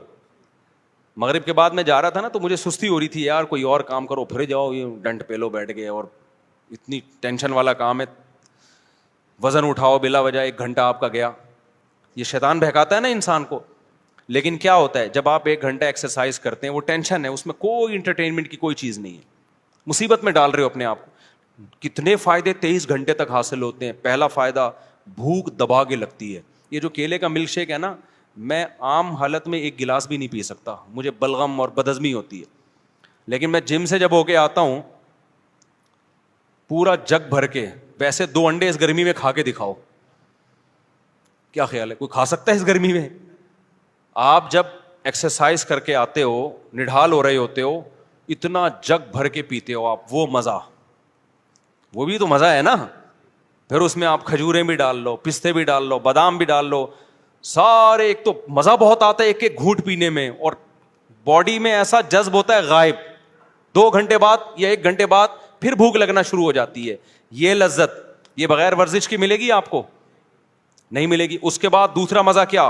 مغرب کے بعد میں جا رہا تھا نا, تو مجھے سستی ہو رہی تھی, یار کوئی اور کام کرو, پھر جاؤ یہ ڈنٹ پہ لو بیٹھ گئے, اور اتنی ٹینشن والا کام ہے, وزن اٹھاؤ بلا وجہ 1 گھنٹہ آپ کا گیا. یہ شیطان بہکاتا ہے نا انسان کو. لیکن کیا ہوتا ہے جب آپ 1 گھنٹہ ایکسرسائز کرتے ہیں, وہ ٹینشن ہے, اس میں کوئی انٹرٹینمنٹ کی کوئی چیز نہیں ہے, مصیبت میں ڈال رہے ہو اپنے آپ کو. کتنے فائدے 23 گھنٹے تک حاصل ہوتے ہیں. پہلا فائدہ, بھوک دبا کے لگتی ہے. یہ جو کیلے کا ملک شیک ہے نا, میں عام حالت میں 1 گلاس بھی نہیں پی سکتا, مجھے بلغم اور بدہضمی ہوتی ہے. لیکن میں جم سے جب ہو کے آتا ہوں, پورا جگ بھر کے, ویسے 2 انڈے اس گرمی میں کھا کے دکھاؤ, کیا خیال ہے کوئی کھا سکتا ہے اس گرمی میں؟ آپ جب ایکسرسائز کر کے آتے ہو, نڈھال ہو رہے ہوتے ہو, اتنا جگ بھر کے پیتے ہو آپ, وہ مزہ, وہ بھی تو مزہ ہے نا. پھر اس میں آپ کھجوریں بھی ڈال لو, پستے بھی ڈال لو, بادام بھی ڈال لو, سارے, ایک تو مزہ بہت آتا ہے 1 گھونٹ پینے میں, اور باڈی میں ایسا جذب ہوتا ہے غائب. 2 گھنٹے بعد یا 1 گھنٹے بعد پھر بھوک لگنا شروع ہو جاتی ہے. یہ لذت یہ بغیر ورزش کی ملے گی آپ کو؟ نہیں ملے گی. اس کے بعد دوسرا مزہ کیا,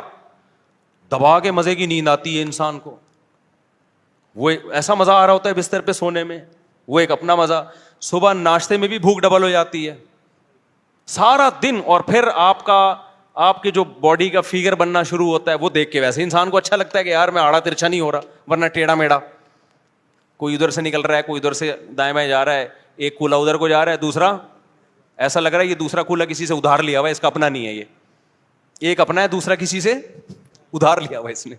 دبا کے مزے کی نیند آتی ہے انسان کو. وہ ایسا مزہ آ رہا ہوتا ہے بستر پہ سونے میں, وہ ایک اپنا مزہ. صبح ناشتے میں بھی بھوک ڈبل ہو جاتی ہے سارا دن, اور پھر آپ کے جو باڈی کا فیگر بننا شروع ہوتا ہے, وہ دیکھ کے ویسے انسان کو اچھا لگتا ہے کہ یار میں آڑا ترچھا نہیں ہو رہا, ورنہ ٹیڑھا میڑا, کوئی ادھر سے نکل رہا ہے, کوئی ادھر سے دائیں بائیں جا رہا ہے, ایک کولا ادھر کو جا رہا ہے, دوسرا ایسا لگ رہا ہے یہ دوسرا کولا کسی سے ادھار لیا ہوا ہے, اس کا اپنا نہیں ہے, یہ ایک اپنا ہے, دوسرا کسی سے ادھار لیا ہوا ہے اس نے.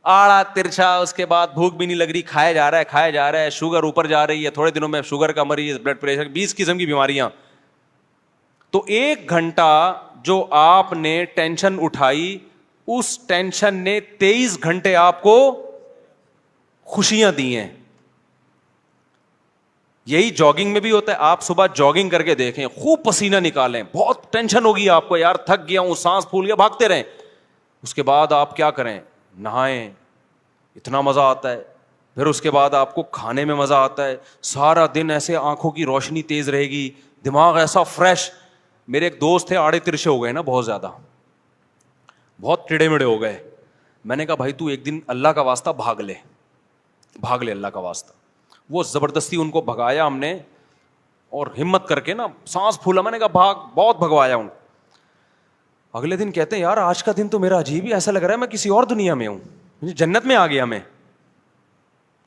آڑا ترچھا, اس کے بعد بھوک بھی نہیں لگ رہی, کھایا جا رہا ہے, شوگر اوپر جا رہی ہے, تھوڑے دنوں میں شوگر کا مریض, بلڈ پریشر, 20 قسم کی بیماریاں. تو 1 گھنٹہ جو آپ نے ٹینشن اٹھائی, اس ٹینشن نے 23 گھنٹے آپ کو خوشیاں دی ہیں. یہی جاگنگ میں بھی ہوتا ہے. آپ صبح جاگنگ کر کے دیکھیں, خوب پسینہ نکالیں, بہت ٹینشن ہوگی آپ کو, یار تھک گیا ہوں, سانس پھول گیا, بھاگتے رہیں. اس کے بعد آپ کیا کریں, نہائیں, اتنا مزہ آتا ہے. پھر اس کے بعد آپ کو کھانے میں مزہ آتا ہے, سارا دن ایسے آنکھوں کی روشنی تیز رہے گی, دماغ ایسا فریش. میرے ایک دوست تھے, آڑے ترشے ہو گئے نا, بہت زیادہ, بہت ٹیڑے میڑے ہو گئے. میں نے کہا بھائی تو ایک دن اللہ کا واسطہ بھاگ لے اللہ کا واسطہ. وہ زبردستی ان کو بھگایا ہم نے, اور ہمت کر کے نا سانس پھولا, میں نے کہا بھاگ, بہت بھگوایا ان کو. اگلے دن کہتے ہیں یار آج کا دن تو میرا عجیب ہی, ایسا لگ رہا ہے میں کسی اور دنیا میں ہوں, جنت میں آ گیا میں.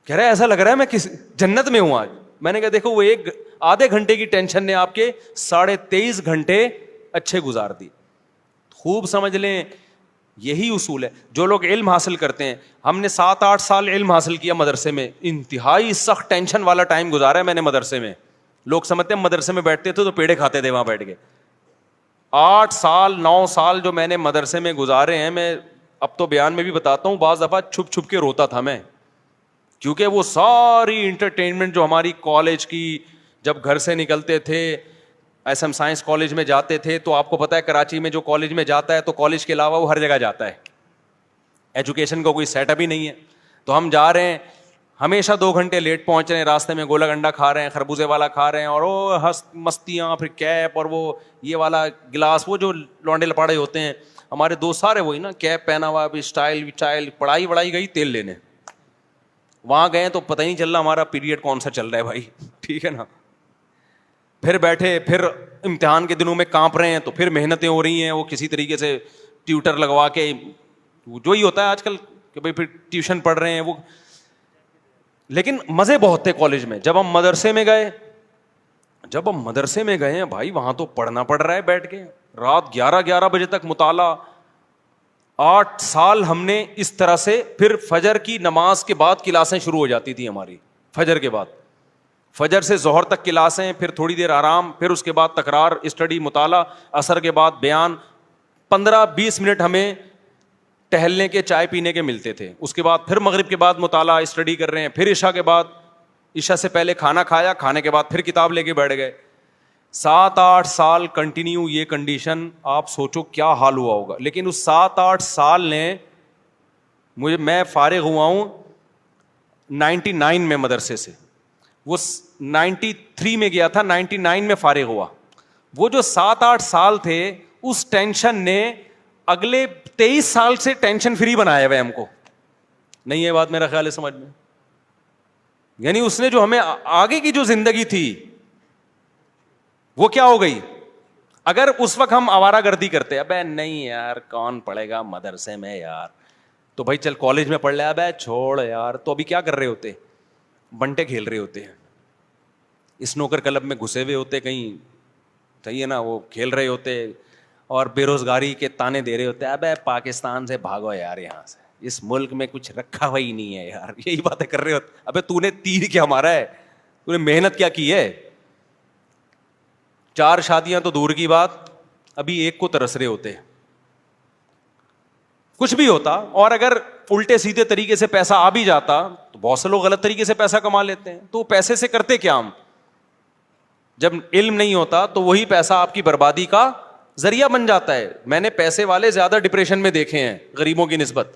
کہہ رہا ہے ایسا لگ رہا ہے میں کسی جنت میں ہوں آج. میں نے کہا دیکھو وہ ایک آدھے گھنٹے کی ٹینشن نے آپ کے 23.5 گھنٹے اچھے گزار دی. خوب سمجھ لیں, یہی اصول ہے. جو لوگ علم حاصل کرتے ہیں, ہم نے 7-8 سال علم حاصل کیا مدرسے میں, انتہائی سخت ٹینشن والا ٹائم گزارا ہے میں نے مدرسے میں. لوگ سمجھتے ہیں مدرسے میں بیٹھتے تھے تو پیڑے کھاتے تھے وہاں بیٹھ کے. 8 سال 9 سال جو میں نے مدرسے میں گزارے ہیں, میں اب تو بیان میں بھی بتاتا ہوں, بعض دفعہ چھپ چھپ کے روتا تھا میں, کیونکہ وہ ساری انٹرٹینمنٹ جو ہماری کالج کی, جب گھر سے نکلتے تھے ایس ایم سائنس کالج میں جاتے تھے, تو آپ کو پتا ہے کراچی میں جو کالج میں جاتا ہے تو کالج کے علاوہ وہ ہر جگہ جاتا ہے, ایجوکیشن کا کوئی سیٹ اپ ہی نہیں ہے. تو ہم جا رہے ہیں, ہمیشہ 2 گھنٹے لیٹ پہنچ رہے ہیں, راستے میں گولا گنڈا کھا رہے ہیں, خربوزے والا کھا رہے ہیں, اور وہ مستیاں, پھر کیپ, اور وہ یہ والا گلاس, وہ جو لونڈے لپاڑے ہوتے ہیں ہمارے دوست سارے وہی نا, کیپ پہنا ہوا, ابھی اسٹائل. پڑھائی گئی تیل لینے, وہاں گئے تو پتہ ہی نہیں چل رہا ہمارا پیریڈ کون سا چل رہا ہے بھائی, ٹھیک ہے نا. پھر بیٹھے, پھر امتحان کے دنوں میں کانپ رہے ہیں, تو پھر محنتیں ہو رہی ہیں, وہ کسی طریقے سے ٹیوٹر لگوا کے, جو ہی ہوتا ہے آج کل کہ بھائی پھر ٹیوشن پڑھ رہے ہیں وہ. لیکن مزے بہت تھے کالج میں. جب ہم مدرسے میں گئے ہیں بھائی, وہاں تو پڑھنا پڑ رہا ہے بیٹھ کے, رات 11 بجے تک مطالعہ. 8 سال ہم نے اس طرح سے. پھر فجر کی نماز کے بعد کلاسیں شروع ہو جاتی تھی ہماری, فجر کے بعد, فجر سے ظہر تک کلاسیں, پھر تھوڑی دیر آرام, پھر اس کے بعد تکرار, اسٹڈی, مطالعہ, عصر کے بعد بیان, 15-20 منٹ ہمیں ٹہلنے کے, چائے پینے کے ملتے تھے. اس کے بعد پھر مغرب کے بعد مطالعہ, اسٹڈی کر رہے ہیں, پھر عشاء کے بعد, عشاء سے پہلے کھانا کھایا, کھانے کے بعد پھر کتاب لے کے بیٹھ گئے. 7-8 سال کنٹینیو یہ کنڈیشن, آپ سوچو کیا حال ہوا ہوگا. لیکن اس 7-8 سال نے میں فارغ ہوا ہوں 99 میں مدرسے سے, وہ 93 میں گیا تھا, 99 میں فارغ ہوا. وہ جو 7-8 سال تھے, اس ٹینشن نے اگلے 23 سال سے ٹینشن فری بنایا ہوا ہم کو. نہیں یہ بات میرا خیال ہے سمجھ میں, یعنی اس نے جو ہمیں آگے کی جو زندگی تھی وہ کیا ہو گئی. اگر اس وقت ہم آوارہ گردی کرتے, ابے نہیں یار کون پڑھے گا مدرسے میں یار, تو بھائی چل کالج میں پڑھ لے, ابے چھوڑ یار, تو ابھی کیا کر رہے ہوتے, بنٹے کھیل رہے ہوتے ہیں, اسنوکر کلب میں گھسے ہوئے ہوتے کہیں, صحیح ہے نا, وہ کھیل رہے ہوتے, اور بے روزگاری کے تانے دے رہے ہوتے, ابے پاکستان سے بھاگو یار, یہاں سے, اس ملک میں کچھ رکھا ہوا ہی نہیں ہے یار, یہی باتیں کر رہے ہوتے. ابے تو نے تیر کیا مارا ہے, تو نے محنت کیا کی ہے. 4 شادیاں تو دور کی بات, ابھی ایک کو ترس رہے ہوتے. کچھ بھی ہوتا, اور اگر الٹے سیدھے طریقے سے پیسہ آ بھی جاتا, تو بہت سے لوگ غلط طریقے سے پیسہ کما لیتے ہیں. تو پیسے سے کرتے کیا ہم, جب علم نہیں ہوتا تو وہی پیسہ آپ کی بربادی کا ذریعہ بن جاتا ہے. میں نے پیسے والے زیادہ ڈپریشن میں دیکھے ہیں غریبوں کی نسبت.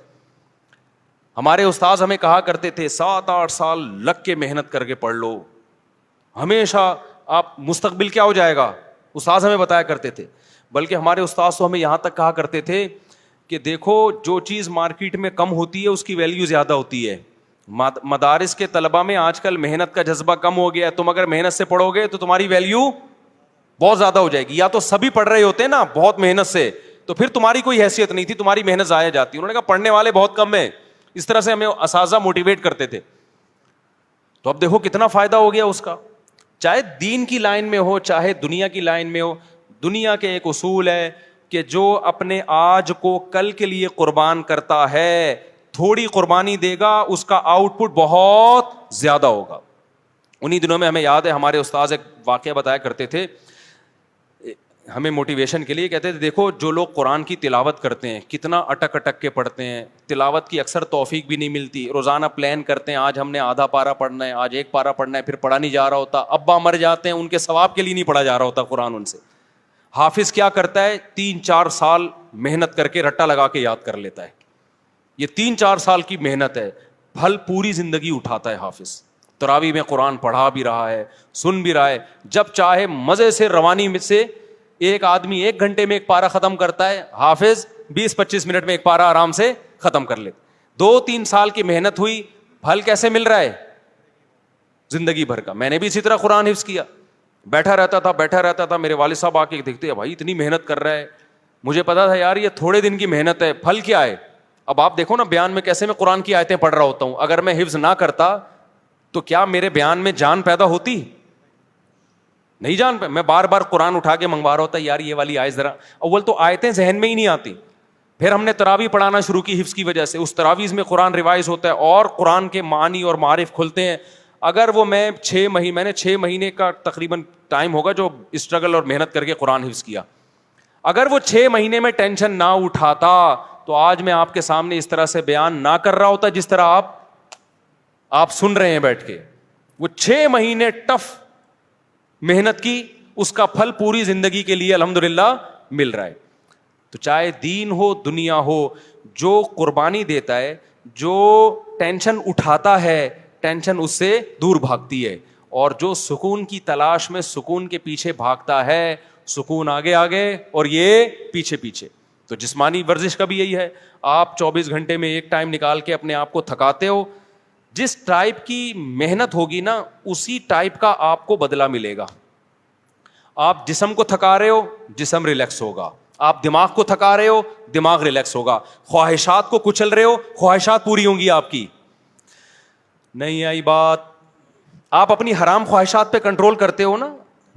ہمارے استاذ ہمیں کہا کرتے تھے 7-8 سال لگ کے محنت کر کے پڑھ لو, ہمیشہ آپ مستقبل کیا ہو جائے گا, استاذ ہمیں بتایا کرتے تھے. بلکہ ہمارے استاذ تو ہمیں یہاں تک کہا کرتے تھے کہ دیکھو جو چیز مارکیٹ میں کم ہوتی ہے اس کی ویلیو زیادہ ہوتی ہے. مدارس کے طلبہ میں آج کل محنت کا جذبہ کم ہو گیا ہے, تم اگر محنت سے پڑھو گے تو تمہاری ویلیو بہت زیادہ ہو جائے گی. یا تو سبھی پڑھ رہے ہوتے ہیں نا بہت محنت سے, تو پھر تمہاری کوئی حیثیت نہیں تھی, تمہاری محنت ضائع جاتی. انہوں نے کہا پڑھنے والے بہت کم ہیں. اس طرح سے ہمیں اساتذہ موٹیویٹ کرتے تھے. تو اب دیکھو کتنا فائدہ ہو گیا اس کا, چاہے دین کی لائن میں ہو چاہے دنیا کی لائن میں ہو. دنیا کے ایک اصول ہے کہ جو اپنے آج کو کل کے لیے قربان کرتا ہے, تھوڑی قربانی دے گا, اس کا آؤٹ پٹ بہت زیادہ ہوگا. انہی دنوں میں ہمیں یاد ہے ہمارے استاذ ایک واقعہ بتایا کرتے تھے, ہمیں موٹیویشن کے لیے کہتے تھے دیکھو جو لوگ قرآن کی تلاوت کرتے ہیں کتنا اٹک اٹک کے پڑھتے ہیں, تلاوت کی اکثر توفیق بھی نہیں ملتی, روزانہ پلان کرتے ہیں آج ہم نے آدھا پارا پڑھنا ہے, آج ایک پارا پڑھنا ہے, پھر پڑھا نہیں جا رہا ہوتا, ابا مر جاتے ہیں ان کے ثواب کے لیے نہیں پڑھا جا رہا ہوتا قرآن ان سے. حافظ کیا کرتا ہے 3-4 سال محنت کر کے رٹا لگا کے یاد کر لیتا ہے, یہ 3-4 سال کی محنت ہے, پھل پوری زندگی اٹھاتا ہے حافظ. تراویح میں قرآن پڑھا بھی رہا ہے, سن بھی رہا ہے, جب چاہے مزے سے روانی میں سے ایک آدمی 1 گھنٹے میں ایک پارا ختم کرتا ہے, حافظ 20-25 منٹ میں ایک پارا آرام سے ختم کر لیتے. 2-3 سال کی محنت ہوئی, پھل کیسے مل رہا ہے زندگی بھر کا. میں نے بھی اسی طرح قرآن حفظ کیا, بیٹھا رہتا تھا, میرے والد صاحب آ کے دیکھتے ہیں بھائی اتنی محنت کر رہا ہے, مجھے پتا تھا یار یہ تھوڑے دن کی محنت ہے, پھل کیا ہے. اب آپ دیکھو نا بیان میں کیسے میں قرآن کی آیتیں پڑھ رہا ہوتا ہوں, اگر میں حفظ نہ کرتا تو کیا میرے بیان میں جان پیدا ہوتی؟ نہیں جان پہ. میں بار بار قرآن اٹھا کے منگوا رہا ہوتا یار یہ والی آیت ذرا, اول تو آیتیں ذہن میں ہی نہیں آتی. پھر ہم نے تراویح پڑھانا شروع کی حفظ کی وجہ سے, اس تراویح میں قرآن ریوائز ہوتا ہے اور قرآن کے معانی اور معارف کھلتے ہیں. اگر وہ میں نے 6 مہینے کا تقریباً ٹائم ہوگا جو اسٹرگل اور محنت کر کے قرآن حفظ کیا, اگر وہ 6 مہینے میں ٹینشن نہ اٹھاتا تو آج میں آپ کے سامنے اس طرح سے بیان نہ کر رہا ہوتا جس طرح آپ سن رہے ہیں بیٹھ کے. وہ 6 مہینے ٹف محنت کی, اس کا پھل پوری زندگی کے لیے الحمدللہ مل رہا ہے. تو چاہے دین ہو دنیا ہو, جو قربانی دیتا ہے, جو ٹینشن اٹھاتا ہے, ٹینشن اس سے دور بھاگتی ہے, اور جو سکون کی تلاش میں سکون کے پیچھے بھاگتا ہے, سکون آگے آگے اور یہ پیچھے پیچھے. تو جسمانی ورزش کا بھی یہی ہے, آپ 24 گھنٹے میں ایک ٹائم نکال کے اپنے آپ کو تھکاتے ہو, جس ٹائپ کی محنت ہوگی نا اسی ٹائپ کا آپ کو بدلہ ملے گا. آپ جسم کو تھکا رہے ہو, جسم ریلیکس ہوگا. آپ دماغ کو تھکا رہے ہو, دماغ ریلیکس ہوگا. خواہشات کو کچل رہے ہو, خواہشات پوری ہوں گی آپ کی. نہیں آئی بات؟ آپ اپنی حرام خواہشات پہ کنٹرول کرتے ہو نا,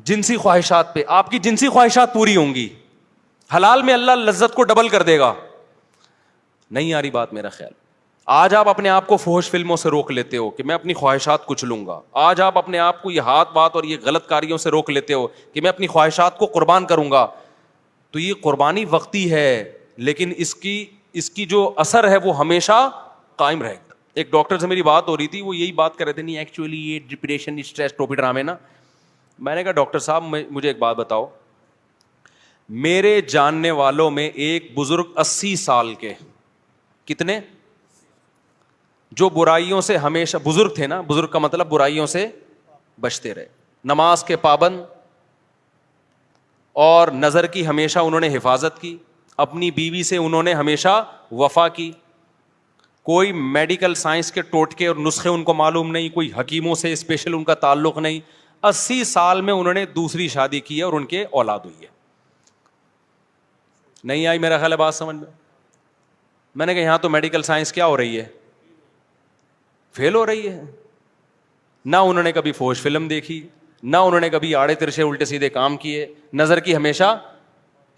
جنسی خواہشات پہ, آپ کی جنسی خواہشات پوری ہوں گی. حلال میں اللہ لذت کو ڈبل کر دے گا. نہیں آ رہی بات میرا خیال. آج آپ اپنے آپ کو فحش فلموں سے روک لیتے ہو کہ میں اپنی خواہشات کچھ لوں گا. آج آپ اپنے آپ کو یہ ہاتھ بات اور یہ غلط کاریوں سے روک لیتے ہو کہ میں اپنی خواہشات کو قربان کروں گا. تو یہ قربانی وقتی ہے, لیکن اس کی جو اثر ہے وہ ہمیشہ قائم رہے گا. ایک ڈاکٹر سے میری بات ہو رہی تھی, وہ یہی بات کر رہے تھے, نہیں ایکچولی یہ ڈپریشن اسٹریس ٹوپی ڈرامے نا. میں نے کہا ڈاکٹر صاحب مجھے ایک بات بتاؤ, میرے جاننے والوں میں ایک بزرگ 80 سال کے, کتنے, جو برائیوں سے ہمیشہ, بزرگ تھے نا, بزرگ کا مطلب برائیوں سے بچتے رہے, نماز کے پابند, اور نظر کی ہمیشہ انہوں نے حفاظت کی, اپنی بیوی سے انہوں نے ہمیشہ وفا کی, کوئی میڈیکل سائنس کے ٹوٹکے اور نسخے ان کو معلوم نہیں, کوئی حکیموں سے اسپیشل ان کا تعلق نہیں. 80 سال میں انہوں نے دوسری شادی کی ہے اور ان کے اولاد ہوئی ہے. نہیں آئی میرا خیال ہے بات سمجھ میں؟ میں نے کہا یہاں تو میڈیکل سائنس کیا ہو رہی ہے, فیل ہو رہی ہے. نہ انہوں نے کبھی فوج فلم دیکھی, نہ انہوں نے کبھی آڑے ترچے الٹے سیدھے کام کیے, نظر کی ہمیشہ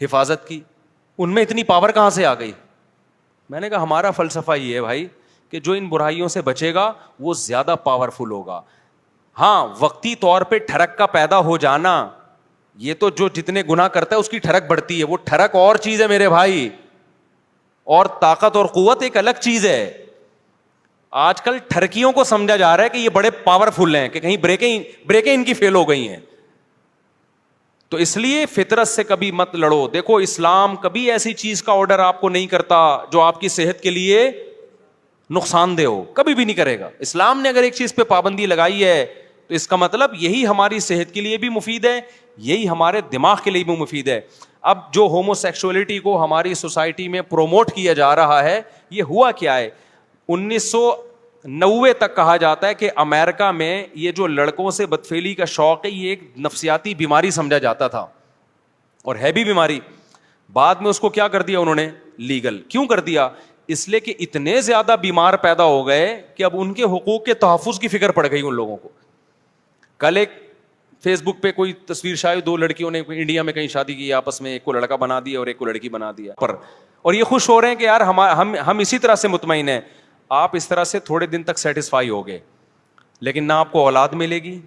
حفاظت کی. ان میں اتنی پاور کہاں سے آ گئی؟ میں نے کہا ہمارا فلسفہ یہ ہے بھائی کہ جو ان برائیوں سے بچے گا وہ زیادہ پاورفل ہوگا. ہاں وقتی طور پہ ٹھڑک کا پیدا ہو جانا, یہ تو جو جتنے گناہ کرتا ہے اس کی ٹھڑک بڑھتی ہے, وہ ٹھڑک اور چیز ہے میرے بھائی, اور طاقت اور قوت ایک الگ چیز ہے. آج کل ٹھرکیوں کو سمجھا جا رہا ہے کہ یہ بڑے پاورفل ہیں, کہ کہیں بریکیں ان کی فیل ہو گئی ہیں. تو اس لیے فطرت سے کبھی مت لڑو. دیکھو اسلام کبھی ایسی چیز کا آرڈر آپ کو نہیں کرتا جو آپ کی صحت کے لیے نقصان دہ ہو, کبھی بھی نہیں کرے گا. اسلام نے اگر ایک چیز پہ پابندی لگائی ہے تو اس کا مطلب یہی ہماری صحت کے لیے بھی مفید ہے, یہی ہمارے دماغ کے لیے بھی مفید ہے. اب جو ہومو سیکسولیٹی کو ہماری سوسائٹی میں پروموٹ کیا جا رہا ہے, یہ ہوا کیا ہے, 1990 تک کہا جاتا ہے کہ امریکہ میں یہ جو لڑکوں سے بدفعلی کا شوق ہے یہ ایک نفسیاتی بیماری سمجھا جاتا تھا, اور ہے بھی بیماری. بعد میں اس کو کیا کر دیا انہوں نے, لیگل. کیوں کر دیا؟ اس لیے کہ اتنے زیادہ بیمار پیدا ہو گئے کہ اب ان کے حقوق کے تحفظ کی فکر پڑ گئی ان لوگوں کو. کل ایک فیس بک پہ کوئی تصویر شاید 2 لڑکیوں نے انڈیا میں کہیں شادی کی آپس میں, ایک کو لڑکا بنا دیا اور ایک کو لڑکی بنا دیا پر, اور یہ خوش ہو رہے ہیں کہ یار ہم اسی طرح سے مطمئن ہیں. آپ اس طرح سے تھوڑے دن تک سیٹسفائی ہوگے, لیکن نہ آپ کو اولاد ملے گی,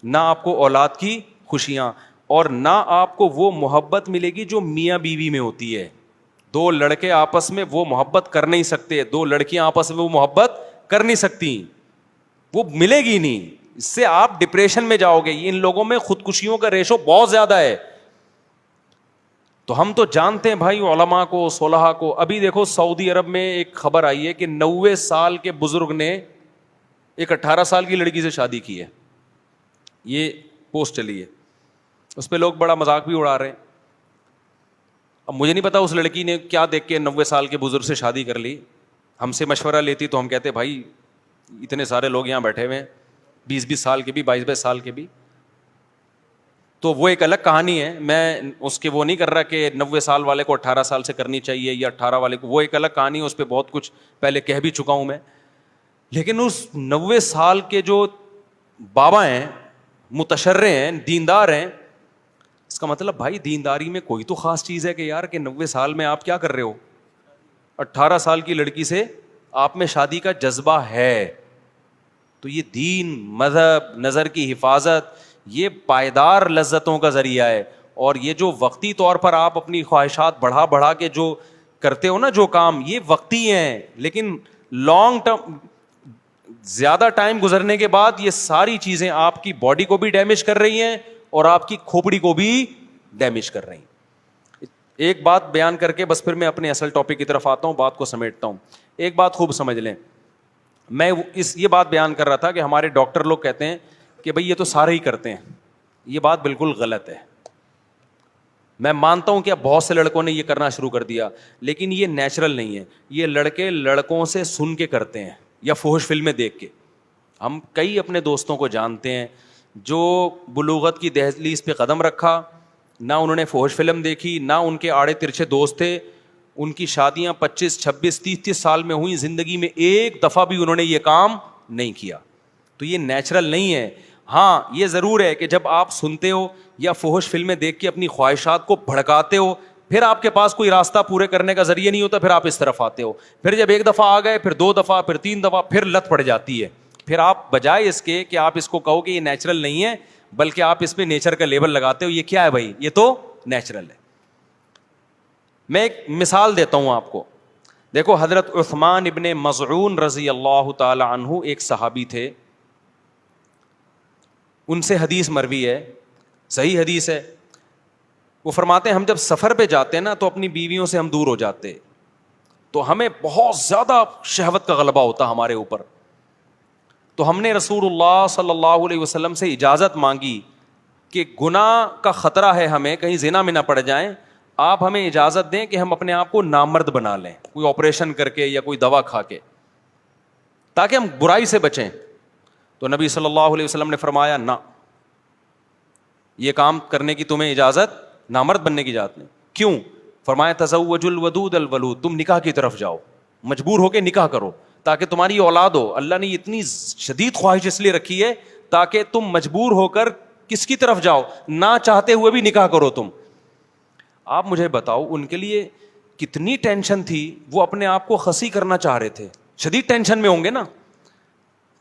نہ آپ کو اولاد کی خوشیاں. اور نہ آپ کو وہ محبت ملے گی جو میاں بیوی میں ہوتی ہے. دو لڑکے آپس میں وہ محبت کر نہیں سکتے, دو لڑکیاں آپس میں وہ محبت کر نہیں سکتی, وہ ملے گی نہیں. اس سے آپ ڈپریشن میں جاؤ گے. ان لوگوں میں خودکشیوں کا ریشو بہت زیادہ ہے. تو ہم تو جانتے ہیں بھائی علماء کو, صلحاء کو. ابھی دیکھو سعودی عرب میں ایک خبر آئی ہے کہ 90 سال کے بزرگ نے ایک 18 سال کی لڑکی سے شادی کی ہے. یہ پوسٹ چلی ہے, اس پہ لوگ بڑا مذاق بھی اڑا رہے ہیں. اب مجھے نہیں پتا اس لڑکی نے کیا دیکھ کے 90 سال کے بزرگ سے شادی کر لی. ہم سے مشورہ لیتی تو ہم کہتے بھائی اتنے سارے لوگ یہاں بیٹھے ہوئے ہیں, 20 سال کے بھی, 22 سال کے بھی, تو وہ ایک الگ کہانی ہے. میں اس کے وہ نہیں کر رہا کہ 90 سال والے کو 18 سال سے کرنی چاہیے یا 18 والے کو, وہ ایک الگ کہانی ہے. اس پہ بہت کچھ پہلے کہہ بھی چکا ہوں میں. لیکن اس 90 سال کے جو بابا ہیں, متشرع ہیں, دیندار ہیں, اس کا مطلب بھائی دینداری میں کوئی تو خاص چیز ہے کہ یار کہ 90 سال میں آپ کیا کر رہے ہو, 18 سال کی لڑکی سے آپ میں شادی کا جذبہ ہے. تو یہ دین, مذہب, نظر کی حفاظت, یہ پائیدار لذتوں کا ذریعہ ہے. اور یہ جو وقتی طور پر آپ اپنی خواہشات بڑھا بڑھا کے جو کرتے ہو نا جو کام, یہ وقتی ہیں, لیکن لانگ ٹرم زیادہ ٹائم گزرنے کے بعد یہ ساری چیزیں آپ کی باڈی کو بھی ڈیمیج کر رہی ہیں اور آپ کی کھوپڑی کو بھی ڈیمیج کر رہی ہیں. ایک بات بیان کر کے بس پھر میں اپنے اصل ٹاپک کی طرف آتا ہوں, بات کو سمیٹتا ہوں. ایک بات خوب سمجھ لیں, میں یہ بات بیان کر رہا تھا کہ ہمارے ڈاکٹر لوگ کہتے ہیں کہ بھئی یہ تو سارے ہی کرتے ہیں. یہ بات بالکل غلط ہے. میں مانتا ہوں کہ اب بہت سے لڑکوں نے یہ کرنا شروع کر دیا, لیکن یہ نیچرل نہیں ہے. یہ لڑکے لڑکوں سے سن کے کرتے ہیں یا فحش فلمیں دیکھ کے. ہم کئی اپنے دوستوں کو جانتے ہیں جو بلوغت کی دہلیز پہ قدم رکھا, نہ انہوں نے فحش فلم دیکھی, نہ ان کے آڑے ترچھے دوست تھے, ان کی شادیاں 25, 26, 30 سال میں ہوئی, زندگی میں ایک دفعہ بھی انہوں نے یہ کام نہیں کیا. تو یہ نیچرل نہیں ہے. ہاں یہ ضرور ہے کہ جب آپ سنتے ہو یا فحش فلمیں دیکھ کے اپنی خواہشات کو بھڑکاتے ہو, پھر آپ کے پاس کوئی راستہ پورے کرنے کا ذریعہ نہیں ہوتا, پھر آپ اس طرف آتے ہو. پھر جب ایک دفعہ آ گئے, پھر 2 دفعہ, پھر 3 دفعہ, پھر لت پڑ جاتی ہے. پھر آپ بجائے اس کے کہ آپ اس کو کہو کہ یہ نیچرل نہیں ہے, بلکہ آپ اس پہ نیچر کا لیبل لگاتے ہو. یہ کیا ہے بھائی, یہ تو نیچرل ہے. میں ایک مثال دیتا ہوں آپ کو. دیکھو حضرت عثمان ابن مظعون رضی اللہ تعالی عنہ ایک صحابی تھے, ان سے حدیث مروی ہے, صحیح حدیث ہے. وہ فرماتے ہیں ہم جب سفر پہ جاتے ہیں نا تو اپنی بیویوں سے ہم دور ہو جاتے, تو ہمیں بہت زیادہ شہوت کا غلبہ ہوتا ہمارے اوپر. تو ہم نے رسول اللہ صلی اللہ علیہ وسلم سے اجازت مانگی کہ گناہ کا خطرہ ہے ہمیں, کہیں زنا میں نہ پڑ جائیں, آپ ہمیں اجازت دیں کہ ہم اپنے آپ کو نامرد بنا لیں, کوئی آپریشن کر کے یا کوئی دوا کھا کے, تاکہ ہم برائی سے بچیں. تو نبی صلی اللہ علیہ وسلم نے فرمایا نہ, یہ کام کرنے کی تمہیں اجازت, نامرد بننے کی اجازت نہیں. کیوں؟ فرمایا تزوج الودود الولود, تم نکاح کی طرف جاؤ, مجبور ہو کے نکاح کرو تاکہ تمہاری اولاد ہو. اللہ نے اتنی شدید خواہش اس لیے رکھی ہے تاکہ تم مجبور ہو کر کس کی طرف جاؤ, نہ چاہتے ہوئے بھی نکاح کرو تم. آپ مجھے بتاؤ ان کے لیے کتنی ٹینشن تھی, وہ اپنے آپ کو خسی کرنا چاہ رہے تھے, شدید ٹینشن میں ہوں گے نا.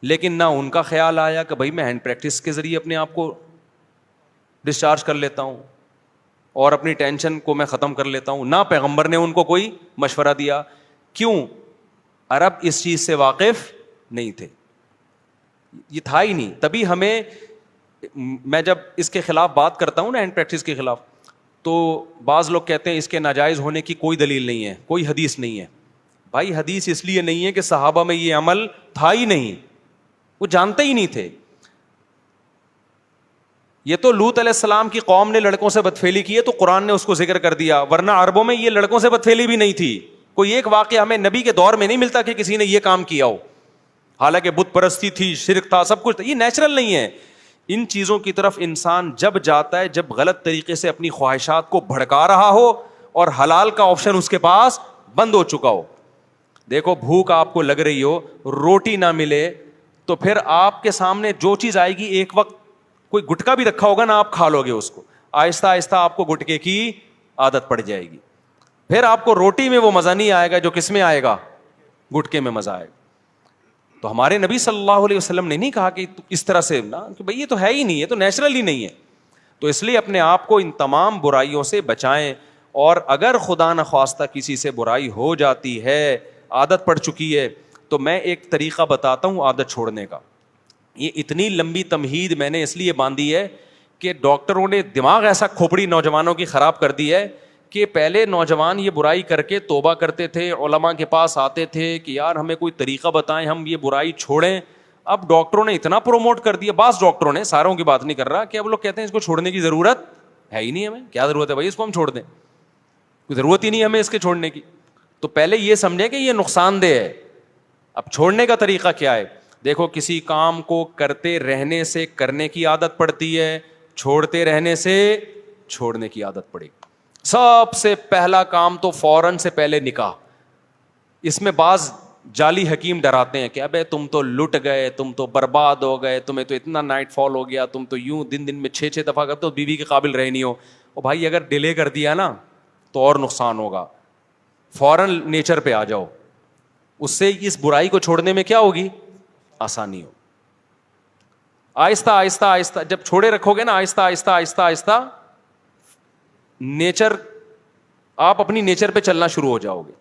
لیکن نہ ان کا خیال آیا کہ بھائی میں ہینڈ پریکٹس کے ذریعے اپنے آپ کو ڈسچارج کر لیتا ہوں اور اپنی ٹینشن کو میں ختم کر لیتا ہوں. نہ پیغمبر نے ان کو کوئی مشورہ دیا. کیوں؟ عرب اس چیز سے واقف نہیں تھے, یہ تھا ہی نہیں. تبھی ہمیں, میں جب اس کے خلاف بات کرتا ہوں نا, ہینڈ پریکٹس کے خلاف, تو بعض لوگ کہتے ہیں اس کے ناجائز ہونے کی کوئی دلیل نہیں ہے, کوئی حدیث نہیں ہے. بھائی حدیث اس لیے نہیں ہے کہ صحابہ میں یہ عمل تھا ہی نہیں, وہ جانتے ہی نہیں تھے. یہ تو لوط علیہ السلام کی قوم نے لڑکوں سے بدفعلی کی ہے تو قرآن نے اس کو ذکر کر دیا, ورنہ عربوں میں یہ لڑکوں سے بدفعلی بھی نہیں تھی. کوئی ایک واقعہ ہمیں نبی کے دور میں نہیں ملتا کہ کسی نے یہ کام کیا ہو, حالانکہ بت پرستی تھی, شرک تھا, سب کچھ تھا. یہ نیچرل نہیں ہے. ان چیزوں کی طرف انسان جب جاتا ہے جب غلط طریقے سے اپنی خواہشات کو بھڑکا رہا ہو اور حلال کا آپشن اس کے پاس بند ہو چکا ہو. دیکھو بھوک آپ کو لگ رہی ہو, روٹی نہ ملے, تو پھر آپ کے سامنے جو چیز آئے گی, ایک وقت کوئی گٹکا بھی رکھا ہوگا نا, آپ کھا لو گے اس کو, آہستہ آہستہ آپ کو گٹکے کی عادت پڑ جائے گی. پھر آپ کو روٹی میں وہ مزہ نہیں آئے گا جو کس میں آئے گا, گٹکے میں مزہ آئے گا. تو ہمارے نبی صلی اللہ علیہ وسلم نے نہیں کہا کہ اس طرح سے نا, کہ بھئی یہ تو ہے ہی نہیں, یہ تو نیچرل ہی نہیں ہے. تو اس لیے اپنے آپ کو ان تمام برائیوں سے بچائیں, اور اگر خدا نخواستہ کسی سے برائی ہو جاتی ہے, عادت پڑ چکی ہے, تو میں ایک طریقہ بتاتا ہوں عادت چھوڑنے کا. یہ اتنی لمبی تمہید میں نے اس لیے باندھی ہے کہ ڈاکٹروں نے دماغ ایسا کھوپڑی نوجوانوں کی خراب کر دی ہے کہ پہلے نوجوان یہ برائی کر کے توبہ کرتے تھے, علماء کے پاس آتے تھے کہ یار ہمیں کوئی طریقہ بتائیں, ہم یہ برائی چھوڑیں. اب ڈاکٹروں نے اتنا پروموٹ کر دیا, بعض ڈاکٹروں نے, ساروں کی بات نہیں کر رہا, کہ اب لوگ کہتے ہیں اس کو چھوڑنے کی ضرورت ہے ہی نہیں, ہمیں کیا ضرورت ہے بھائی اس کو ہم چھوڑ دیں, کوئی ضرورت ہی نہیں ہمیں اس کے چھوڑنے کی. تو پہلے یہ سمجھیں کہ یہ نقصان دہ ہے. اب چھوڑنے کا طریقہ کیا ہے؟ دیکھو, کسی کام کو کرتے رہنے سے کرنے کی عادت پڑتی ہے, چھوڑتے رہنے سے چھوڑنے کی عادت پڑے. سب سے پہلا کام تو فوراً سے پہلے نکاح. اس میں بعض جعلی حکیم ڈراتے ہیں کہ ابے تم تو لٹ گئے, تم تو برباد ہو گئے, تمہیں تو اتنا نائٹ فال ہو گیا, تم تو یوں دن میں 6 دفعہ کرتے ہو, بیوی کے قابل رہے نہیں ہو. او بھائی اگر ڈیلے کر دیا نا تو اور نقصان ہوگا. فوراً نیچر پہ آ جاؤ, اس سے اس برائی کو چھوڑنے میں کیا ہوگی؟ آسانی ہو. آہستہ آہستہ آہستہ جب چھوڑے رکھو گے نا, آہستہ آہستہ آہستہ آہستہ نیچر, آپ اپنی نیچر پہ چلنا شروع ہو جاؤ گے.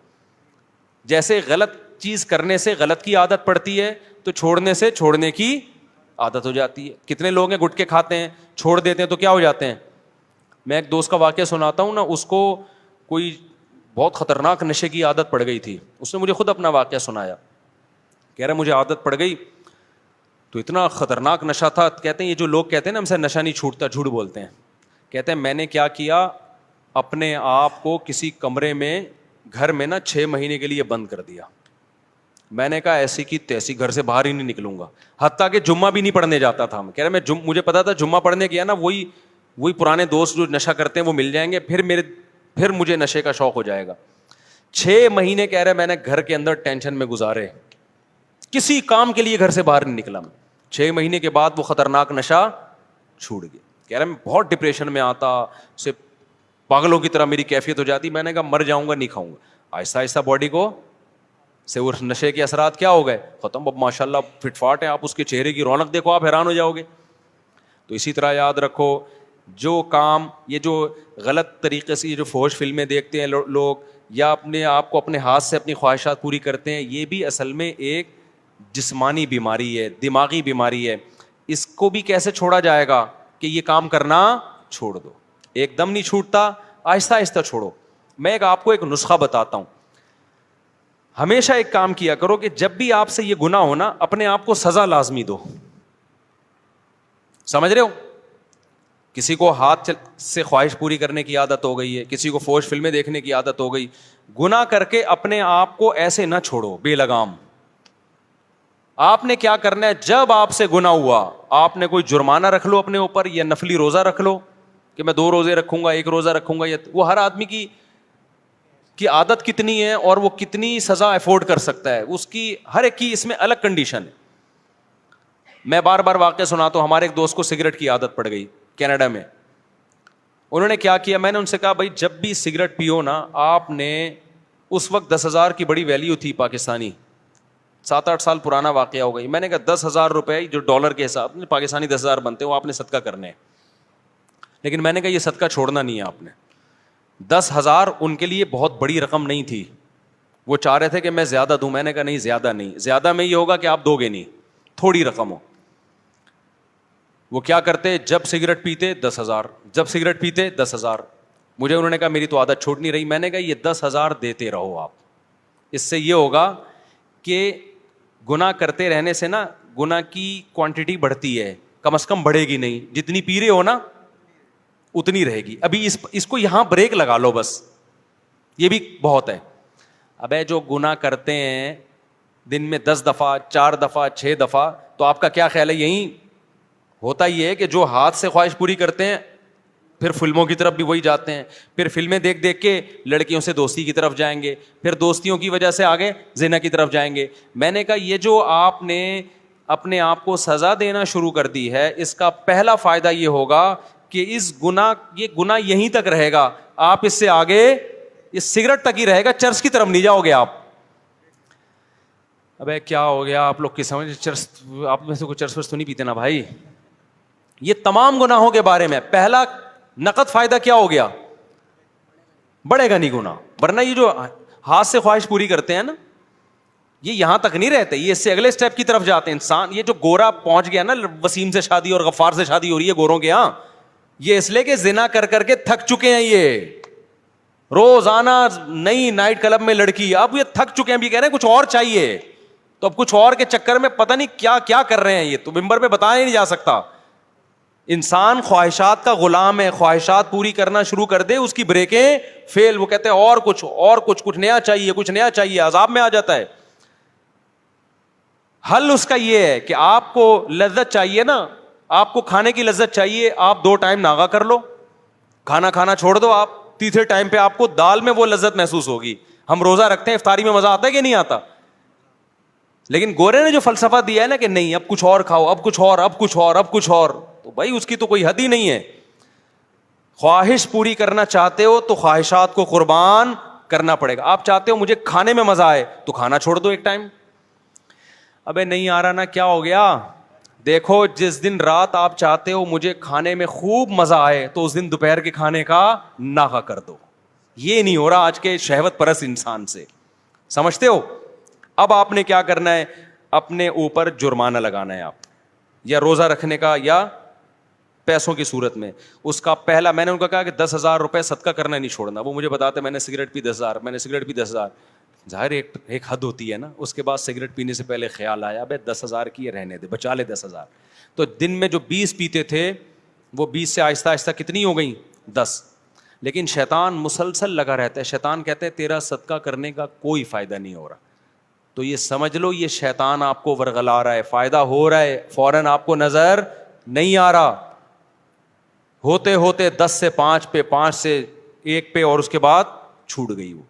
جیسے غلط چیز کرنے سے غلط کی عادت پڑتی ہے, تو چھوڑنے سے چھوڑنے کی عادت ہو جاتی ہے. کتنے لوگ ہیں گٹکے کھاتے ہیں, چھوڑ دیتے ہیں تو کیا ہو جاتے ہیں. میں ایک دوست کا واقعہ سناتا ہوں نا, اس کو کوئی بہت خطرناک نشے کی عادت پڑ گئی تھی. اس نے مجھے خود اپنا واقعہ سنایا, کہہ رہا مجھے عادت پڑ گئی تو اتنا خطرناک نشہ تھا. کہتے ہیں یہ جو لوگ کہتے ہیں نا ہم سے نشہ نہیں چھوٹتا, جھوٹ بولتے ہیں. کہتے ہیں میں نے کیا کیا, اپنے آپ کو کسی کمرے میں گھر میں نا 6 مہینے کے لیے بند کر دیا. میں نے کہا ایسی کی تیسی گھر سے باہر ہی نہیں نکلوں گا, حتیٰ کہ جمعہ بھی نہیں پڑھنے جاتا تھا. کہہ رہا میں مجھے پتا تھا جمعہ پڑھنے گیا نا وہی پرانے دوست جو نشہ کرتے ہیں وہ مل جائیں گے, پھر مجھے نشے کا شوق ہو جائے گا. 6 مہینے کہہ رہے میں نے گھر کے اندر ٹینشن میں گزارے, کسی کام کے لیے گھر سے باہر نہیں نکلا. 6 مہینے کے بعد وہ خطرناک نشہ چھوٹ گیا. کہہ رہا میں بہت ڈپریشن میں آتا, سے پاگلوں کی طرح میری کیفیت ہو جاتی. میں نے کہا مر جاؤں گا نہیں کھاؤں گا. آہستہ آہستہ باڈی کو سے وہ نشے کے اثرات کیا ہو گئے, ختم. اب ماشاء اللہ فٹ فاٹ ہے, آپ اس کے چہرے کی رونق دیکھو آپ حیران ہو جاؤ گے. تو اسی طرح یاد رکھو, جو کام یہ جو غلط طریقے سے یہ جو فحش فلمیں دیکھتے ہیں لوگ, یا اپنے آپ کو اپنے ہاتھ سے اپنی خواہشات پوری کرتے ہیں, یہ بھی اصل میں ایک جسمانی بیماری ہے, دماغی بیماری ہے. اس کو بھی کیسے چھوڑا جائے گا کہ یہ کام کرنا چھوڑ دو. ایک دم نہیں چھوٹتا, آہستہ آہستہ چھوڑو. میں آپ کو ایک نسخہ بتاتا ہوں. ہمیشہ ایک کام کیا کرو کہ جب بھی آپ سے یہ گناہ ہو نا, اپنے آپ کو سزا لازمی دو. سمجھ رہے ہو؟ کسی کو ہاتھ سے خواہش پوری کرنے کی عادت ہو گئی ہے, کسی کو فحش فلمیں دیکھنے کی عادت ہو گئی. گناہ کر کے اپنے آپ کو ایسے نہ چھوڑو بے لگام. آپ نے کیا کرنا ہے, جب آپ سے گناہ ہوا آپ نے کوئی جرمانہ رکھ لو اپنے اوپر, یا نفلی روزہ رکھ لو کہ میں 2 روزے رکھوں گا, 1 روزہ رکھوں گا. وہ ہر آدمی کی عادت کتنی ہے اور وہ کتنی سزا افورڈ کر سکتا ہے, اس کی ہر ایک کی اس میں الگ کنڈیشن ہے. میں بار بار واقعہ سناتا ہوں. ہمارے ایک دوست کو سگریٹ کی عادت پڑ گئی کینیڈا میں. انہوں نے کیا کیا, میں نے ان سے کہا بھائی جب بھی سگریٹ پیو نا, آپ نے اس وقت 10,000 کی بڑی ویلیو تھی پاکستانی, 7-8 سال پرانا واقعہ ہو گئی. میں نے کہا 10,000 روپے جو ڈالر کے حساب میں پاکستانی 10,000 بنتے ہیں, وہ آپ نے صدقہ کرنے ہیں. لیکن میں نے کہا یہ صدقہ چھوڑنا نہیں ہے آپ نے. 10,000 ان کے لیے بہت بڑی رقم نہیں تھی. وہ چاہ رہے تھے کہ میں زیادہ دوں. میں نے کہا نہیں, زیادہ نہیں, زیادہ میں یہ ہوگا کہ آپ دو گے نہیں, تھوڑی رقم ہو. وہ کیا کرتے, جب سگریٹ پیتے 10,000, جب سگریٹ پیتے 10,000. مجھے انہوں نے کہا میری تو عادت چھوٹ نہیں رہی. میں نے کہا یہ 10,000 دیتے رہو آپ, اس سے یہ ہوگا کہ گناہ کرتے رہنے سے نا گناہ کی کوانٹٹی بڑھتی ہے, کم از کم بڑھے گی نہیں. جتنی پی رہے ہو نا اتنی رہے گی. ابھی اس کو یہاں بریک لگا لو بس, یہ بھی بہت ہے. ابے جو گناہ کرتے ہیں دن میں 10 دفعہ 4 دفعہ 6 دفعہ, تو آپ کا کیا خیال ہے, یہی ہوتا ہی ہے کہ جو ہاتھ سے خواہش پوری کرتے ہیں پھر فلموں کی طرف بھی وہی جاتے ہیں, پھر فلمیں دیکھ دیکھ کے لڑکیوں سے دوستی کی طرف جائیں گے, پھر دوستیوں کی وجہ سے آگے زنا کی طرف جائیں گے. میں نے کہا یہ جو آپ نے اپنے آپ کو سزا دینا شروع کر دی ہے, اس کا پہلا فائدہ یہ ہوگا کہ یہ گناہ یہیں تک رہے گا, آپ اس سے آگے اس سگریٹ تک ہی رہے گا, چرس کی طرف نہیں جاؤ گے آپ. ابے کیا ہو گیا آپ لوگ کی سمجھ, چرس آپ میں سے کوئی چرس ورس تو نہیں پیتے نا بھائی, یہ تمام گناہوں کے بارے میں پہلا نقد فائدہ کیا ہو گیا؟ بڑھے گا نہیں گناہ. ورنہ یہ جو ہاتھ سے خواہش پوری کرتے ہیں نا, یہ یہاں تک نہیں رہتے, یہ اس سے اگلے اسٹیپ کی طرف جاتے ہیں. انسان یہ جو گورا پہنچ گیا نا, وسیم سے شادی اور غفار سے شادی ہو رہی ہے گوروں کے یہاں, یہ اس لیے کہ زنا کر کر کے تھک چکے ہیں. یہ روزانہ نئی نائٹ کلب میں لڑکی, اب یہ تھک چکے ہیں, بھی کہہ رہے ہیں کچھ اور چاہیے. تو اب کچھ اور کے چکر میں پتہ نہیں کیا کیا کر رہے ہیں, یہ تو ممبر پہ بتایا نہیں جا سکتا. انسان خواہشات کا غلام ہے, خواہشات پوری کرنا شروع کر دے, اس کی بریکیں فیل, وہ کہتے ہیں اور کچھ نیا چاہیے, کچھ نیا چاہیے, عذاب میں آ جاتا ہے. حل اس کا یہ ہے کہ آپ کو لذت چاہیے نا, آپ کو کھانے کی لذت چاہیے, آپ 2 ٹائم ناغا کر لو, کھانا کھانا چھوڑ دو, آپ تیسرے ٹائم پہ آپ کو دال میں وہ لذت محسوس ہوگی. ہم روزہ رکھتے ہیں, افطاری میں مزہ آتا ہے کہ نہیں آتا؟ لیکن گورے نے جو فلسفہ دیا ہے نا کہ نہیں اب کچھ اور کھاؤ, اب کچھ اور, اب کچھ اور, اب کچھ اور, تو بھائی اس کی تو کوئی حد ہی نہیں ہے. خواہش پوری کرنا چاہتے ہو تو خواہشات کو قربان کرنا پڑے گا. آپ چاہتے ہو مجھے کھانے میں مزہ آئے تو کھانا چھوڑ دو ایک ٹائم. ابے نہیں آ رہا نا, کیا ہو گیا؟ دیکھو جس دن رات آپ چاہتے ہو مجھے کھانے میں خوب مزہ آئے تو اس دن دوپہر کے کھانے کا ناغا کر دو. یہ نہیں ہو رہا آج کے شہوت پرست انسان سے, سمجھتے ہو؟ اب آپ نے کیا کرنا ہے, اپنے اوپر جرمانہ لگانا ہے آپ, یا روزہ رکھنے کا یا پیسوں کی صورت میں. اس کا پہلا, میں نے ان کو کہا کہ 10,000 روپے صدقہ کرنا نہیں چھوڑنا. وہ مجھے بتاتے میں نے سگریٹ پی 10,000, میں نے سگریٹ پی 10,000. ظاہر ایک حد ہوتی ہے نا. اس کے بعد سگریٹ پینے سے پہلے خیال آیا بھائی 10,000 کی رہنے دے, بچا لے 10,000. تو دن میں جو 20 پیتے تھے وہ 20 سے آہستہ آہستہ کتنی ہو گئی؟ 10. لیکن شیطان مسلسل لگا رہتا ہے. شیطان کہتے ہیں تیرا صدقہ کرنے کا کوئی فائدہ نہیں ہو رہا. تو یہ سمجھ لو یہ شیطان آپ کو ورغلا رہا ہے, فائدہ ہو رہا ہے, فوراً آپ کو نظر نہیں آ رہا. ہوتے ہوتے 10 سے 5 پہ, 5 سے 1 پہ, اور اس کے بعد چھوٹ گئی وہ.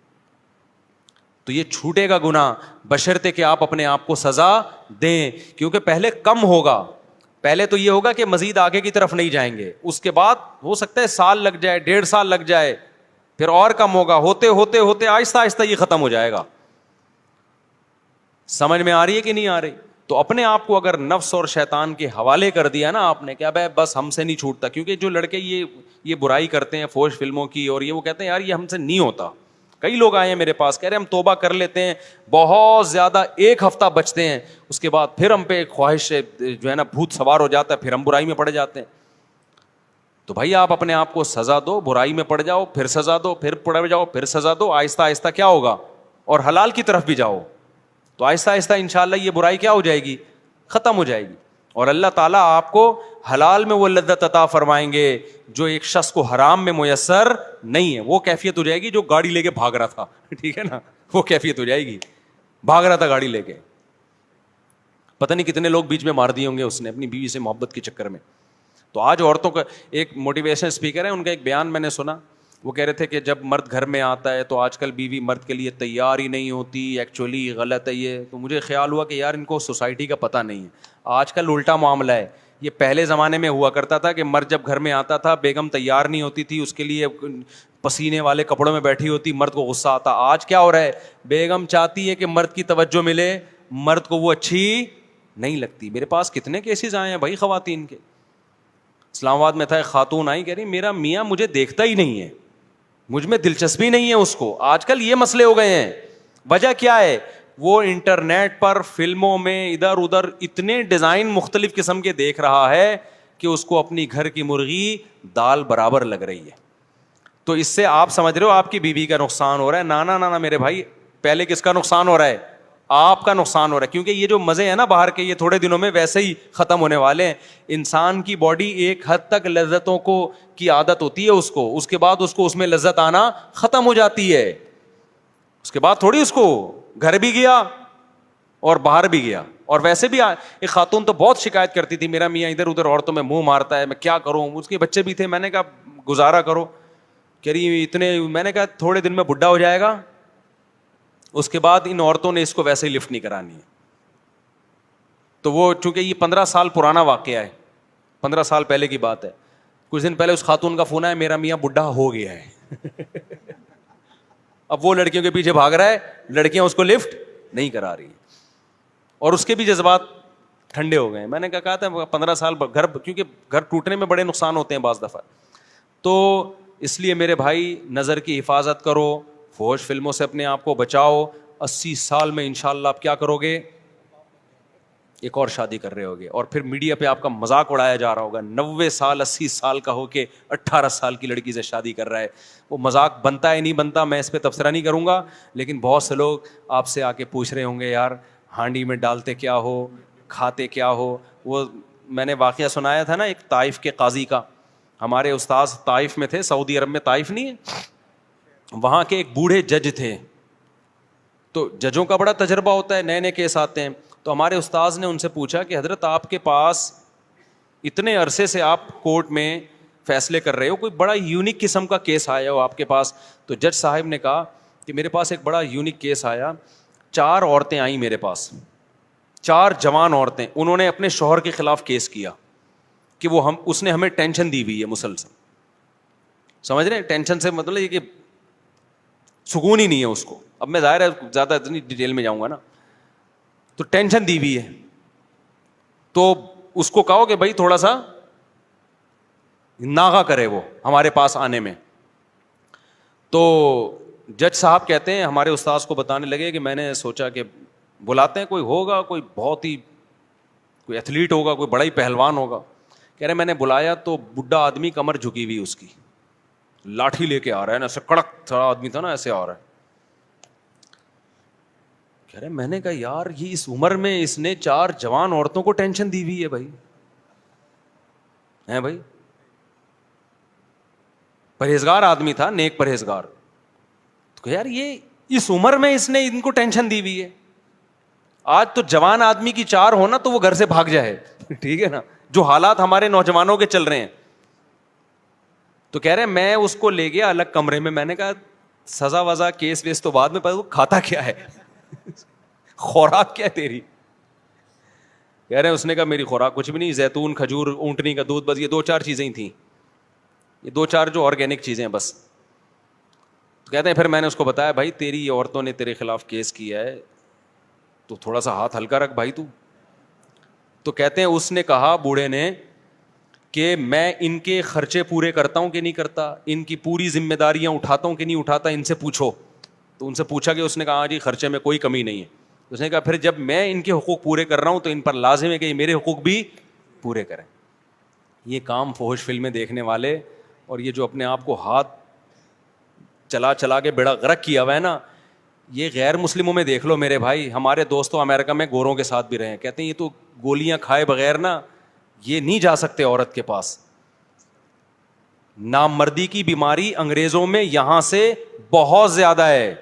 تو یہ چھوٹے گا گناہ بشرطے کہ آپ اپنے آپ کو سزا دیں, کیونکہ پہلے کم ہوگا. پہلے تو یہ ہوگا کہ مزید آگے کی طرف نہیں جائیں گے, اس کے بعد ہو سکتا ہے سال لگ جائے, 1.5 سال لگ جائے, پھر اور کم ہوگا. ہوتے ہوتے ہوتے آہستہ آہستہ یہ ختم ہو جائے گا. سمجھ میں آ رہی ہے کہ نہیں آ رہی؟ تو اپنے آپ کو اگر نفس اور شیطان کے حوالے کر دیا نا آپ نے, کیا بھائی بس ہم سے نہیں چھوٹتا. کیونکہ جو لڑکے یہ برائی کرتے ہیں فوش فلموں کی, اور یہ وہ کہتے ہیں یار یہ ہم سے نہیں ہوتا. کئی لوگ آئے ہیں میرے پاس کہہ رہے ہیں ہم توبہ کر لیتے ہیں, بہت زیادہ 1 ہفتہ بچتے ہیں, اس کے بعد پھر ہم پہ ایک خواہش جو ہے نا بھوت سوار ہو جاتا ہے, پھر ہم برائی میں پڑ جاتے ہیں. تو بھائی آپ اپنے آپ کو سزا دو, برائی میں پڑ جاؤ, پھر سزا دو, پھر پڑ جاؤ, پھر سزا دو. آہستہ آہستہ کیا ہوگا, اور حلال کی طرف بھی جاؤ, تو آہستہ آہستہ انشاءاللہ یہ برائی کیا ہو جائے گی, ختم ہو جائے گی. اور اللہ تعالیٰ آپ کو حلال میں وہ لذت عطا فرمائیں گے جو ایک شخص کو حرام میں میسر نہیں ہے. وہ کیفیت ہو جائے گی جو گاڑی لے کے بھاگ رہا تھا, ٹھیک ہے نا, وہ کیفیت ہو جائے گی. بھاگ رہا تھا گاڑی لے کے, پتہ نہیں کتنے لوگ بیچ میں مار دیے ہوں گے اس نے اپنی بیوی سے محبت کے چکر میں. تو آج عورتوں کا ایک موٹیویشن اسپیکر ہے, ان کا ایک بیان میں نے سنا, وہ کہہ رہے تھے کہ جب مرد گھر میں آتا ہے تو آج کل بیوی مرد کے لیے تیار ہی نہیں ہوتی. ایکچولی غلط ہے یہ. تو مجھے خیال ہوا کہ یار ان کو سوسائٹی کا پتہ نہیں ہے. آج کل الٹا معاملہ ہے. یہ پہلے زمانے میں ہوا کرتا تھا کہ مرد جب گھر میں آتا تھا بیگم تیار نہیں ہوتی تھی, اس کے لیے پسینے والے کپڑوں میں بیٹھی ہوتی, مرد کو غصہ آتا. آج کیا ہو رہا ہے, بیگم چاہتی ہے کہ مرد کی توجہ ملے, مرد کو وہ اچھی نہیں لگتی. میرے پاس کتنے کیسز آئے ہیں بھائی خواتین کے. اسلام آباد میں تھا, ایک خاتون آئی, کہہ رہی میرا میاں مجھے دیکھتا ہی نہیں ہے, مجھ میں دلچسپی نہیں ہے اس کو. آج کل یہ مسئلے ہو گئے ہیں. وجہ کیا ہے, وہ انٹرنیٹ پر فلموں میں ادھر ادھر اتنے ڈیزائن مختلف قسم کے دیکھ رہا ہے کہ اس کو اپنی گھر کی مرغی دال برابر لگ رہی ہے. تو اس سے آپ سمجھ رہے ہو آپ کی بیوی کا نقصان ہو رہا ہے. نانا میرے بھائی, پہلے کس کا نقصان ہو رہا ہے, آپ کا نقصان ہو رہا ہے. کیونکہ یہ جو مزے ہیں نا باہر کے, یہ تھوڑے دنوں میں ویسے ہی ختم ہونے والے ہیں. انسان کی باڈی ایک حد تک لذتوں کو کی عادت ہوتی ہے اس کو, اس کے بعد اس کو اس میں لذت آنا ختم ہو جاتی ہے. اس کے بعد تھوڑی اس کو گھر بھی گیا اور باہر بھی گیا. اور ویسے بھی ایک خاتون تو بہت شکایت کرتی تھی, میرا میاں ادھر ادھر عورتوں میں منہ مارتا ہے, میں کیا کروں. اس کے بچے بھی تھے, میں نے کہا گزارا کرو. کہہ رہی اتنے, میں نے کہا تھوڑے دن میں بڈھا ہو جائے گا, اس کے بعد ان عورتوں نے اس کو ویسے ہی لفٹ نہیں کرانی ہے. تو وہ چونکہ یہ 15 سال پرانا واقعہ ہے, 15 سال پہلے کی بات ہے. کچھ دن پہلے اس خاتون کا فون آیا, میرا میاں بڈھا ہو گیا ہے. اب وہ لڑکیوں کے پیچھے بھاگ رہا ہے, لڑکیاں اس کو لفٹ نہیں کرا رہی, اور اس کے بھی جذبات ٹھنڈے ہو گئے. میں نے کہا تھا 15 سال گھر, کیونکہ گھر ٹوٹنے میں بڑے نقصان ہوتے ہیں بعض دفعہ. تو اس لیے میرے بھائی نظر کی حفاظت کرو, فحش فلموں سے اپنے آپ کو بچاؤ. 80 سال میں انشاءاللہ آپ کیا کرو گے؟ ایک اور شادی کر رہے ہوگے, اور پھر میڈیا پہ آپ کا مذاق اڑایا جا رہا ہوگا. 90 سال 80 سال کا ہو کے 18 سال کی لڑکی سے شادی کر رہا ہے. وہ مذاق بنتا ہے نہیں بنتا میں اس پہ تبصرہ نہیں کروں گا, لیکن بہت سے لوگ آپ سے آ کے پوچھ رہے ہوں گے یار ہانڈی میں ڈالتے کیا ہو, کھاتے کیا ہو. وہ میں نے واقعہ سنایا تھا نا ایک طائف کے قاضی کا. ہمارے استاذ طائف میں تھے, سعودی عرب میں, طائف نہیں ہے, وہاں کے ایک بوڑھے جج تھے. تو ججوں کا بڑا تجربہ ہوتا ہے, نئے نئے کیس آتے ہیں. تو ہمارے استاذ نے ان سے پوچھا کہ حضرت آپ کے پاس اتنے عرصے سے آپ کورٹ میں فیصلے کر رہے ہو, کوئی بڑا یونیک قسم کا کیس آیا ہو آپ کے پاس؟ تو جج صاحب نے کہا کہ میرے پاس ایک بڑا یونیک کیس آیا. 4 عورتیں آئیں میرے پاس, 4 جوان عورتیں. انہوں نے اپنے شوہر کے خلاف کیس کیا کہ وہ اس نے ہمیں ٹینشن دی ہوئی ہے مسلسل. سمجھ رہے ہیں ٹینشن سے مطلب یہ کہ سکون ہی نہیں ہے اس کو. اب میں ظاہر ہے زیادہ اتنی ڈیٹیل میں جاؤں گا نا, تو ٹینشن دی ہوئی ہے. تو اس کو کہو کہ بھائی تھوڑا سا ناغہ کرے وہ ہمارے پاس آنے میں. تو جج صاحب کہتے ہیں ہمارے استاذ کو بتانے لگے کہ میں نے سوچا کہ بلاتے ہیں, کوئی ہوگا, کوئی بہت ہی کوئی ایتھلیٹ ہوگا, کوئی بڑا ہی پہلوان ہوگا. کہہ رہے میں نے بلایا تو بڈھا آدمی کمر جھکی ہوئی اس کی, لاٹھی لے کے آ رہا ہے نا, ایسے کڑک تھوڑا آدمی تھا نا, ایسے آ رہا ہے. کہہ رہے میں نے کہا یار یہ اس عمر میں اس نے 4 جوان عورتوں کو ٹینشن دی ہوئی ہے بھائی, ہیں بھائی, پرہیزگار آدمی تھا, نیک پرہیزگار. تو یار یہ اس عمر میں اس نے ان کو ٹینشن دی ہوئی ہے. آج تو جوان آدمی کی 4 ہونا تو وہ گھر سے بھاگ جائے, ٹھیک ہے نا, جو حالات ہمارے نوجوانوں کے چل رہے ہیں. تو کہہ رہے میں اس کو لے گیا الگ کمرے میں. میں نے کہا سزا وزا کیس ویس تو بعد میں, پتا وہ کھاتا کیا ہے, خوراک کیا ہے تیری؟ کہہ رہے ہیں اس نے کہا میری خوراک کچھ بھی نہیں, زیتون, کھجور, اونٹنی کا دودھ, بس یہ 2-4 چیزیں ہی تھیں, یہ 2-4 جو آرگینک چیزیں ہیں بس. تو کہتے ہیں پھر میں نے اس کو بتایا بھائی تیری عورتوں نے تیرے خلاف کیس کیا ہے تو تھوڑا سا ہاتھ ہلکا رکھ بھائی تو. تو کہتے ہیں اس نے کہا بوڑھے نے کہ میں ان کے خرچے پورے کرتا ہوں کہ نہیں کرتا, ان کی پوری ذمہ داریاں اٹھاتا ہوں کہ نہیں اٹھاتا, ان سے پوچھو. تو ان سے پوچھا کہ اس نے کہا جی خرچے میں کوئی کمی نہیں ہے. اس نے کہا پھر جب میں ان کے حقوق پورے کر رہا ہوں تو ان پر لازم ہے کہ یہ میرے حقوق بھی پورے کریں. یہ کام فحش فلمیں دیکھنے والے اور یہ جو اپنے آپ کو ہاتھ چلا کے بیڑا غرق کیا ہوا ہے نا, یہ غیر مسلموں میں دیکھ لو میرے بھائی. ہمارے دوستوں امریکہ میں گوروں کے ساتھ بھی رہے ہیں, کہتے ہیں یہ تو گولیاں کھائے بغیر نا یہ نہیں جا سکتے عورت کے پاس. نامردی کی بیماری انگریزوں میں یہاں سے بہت زیادہ ہے.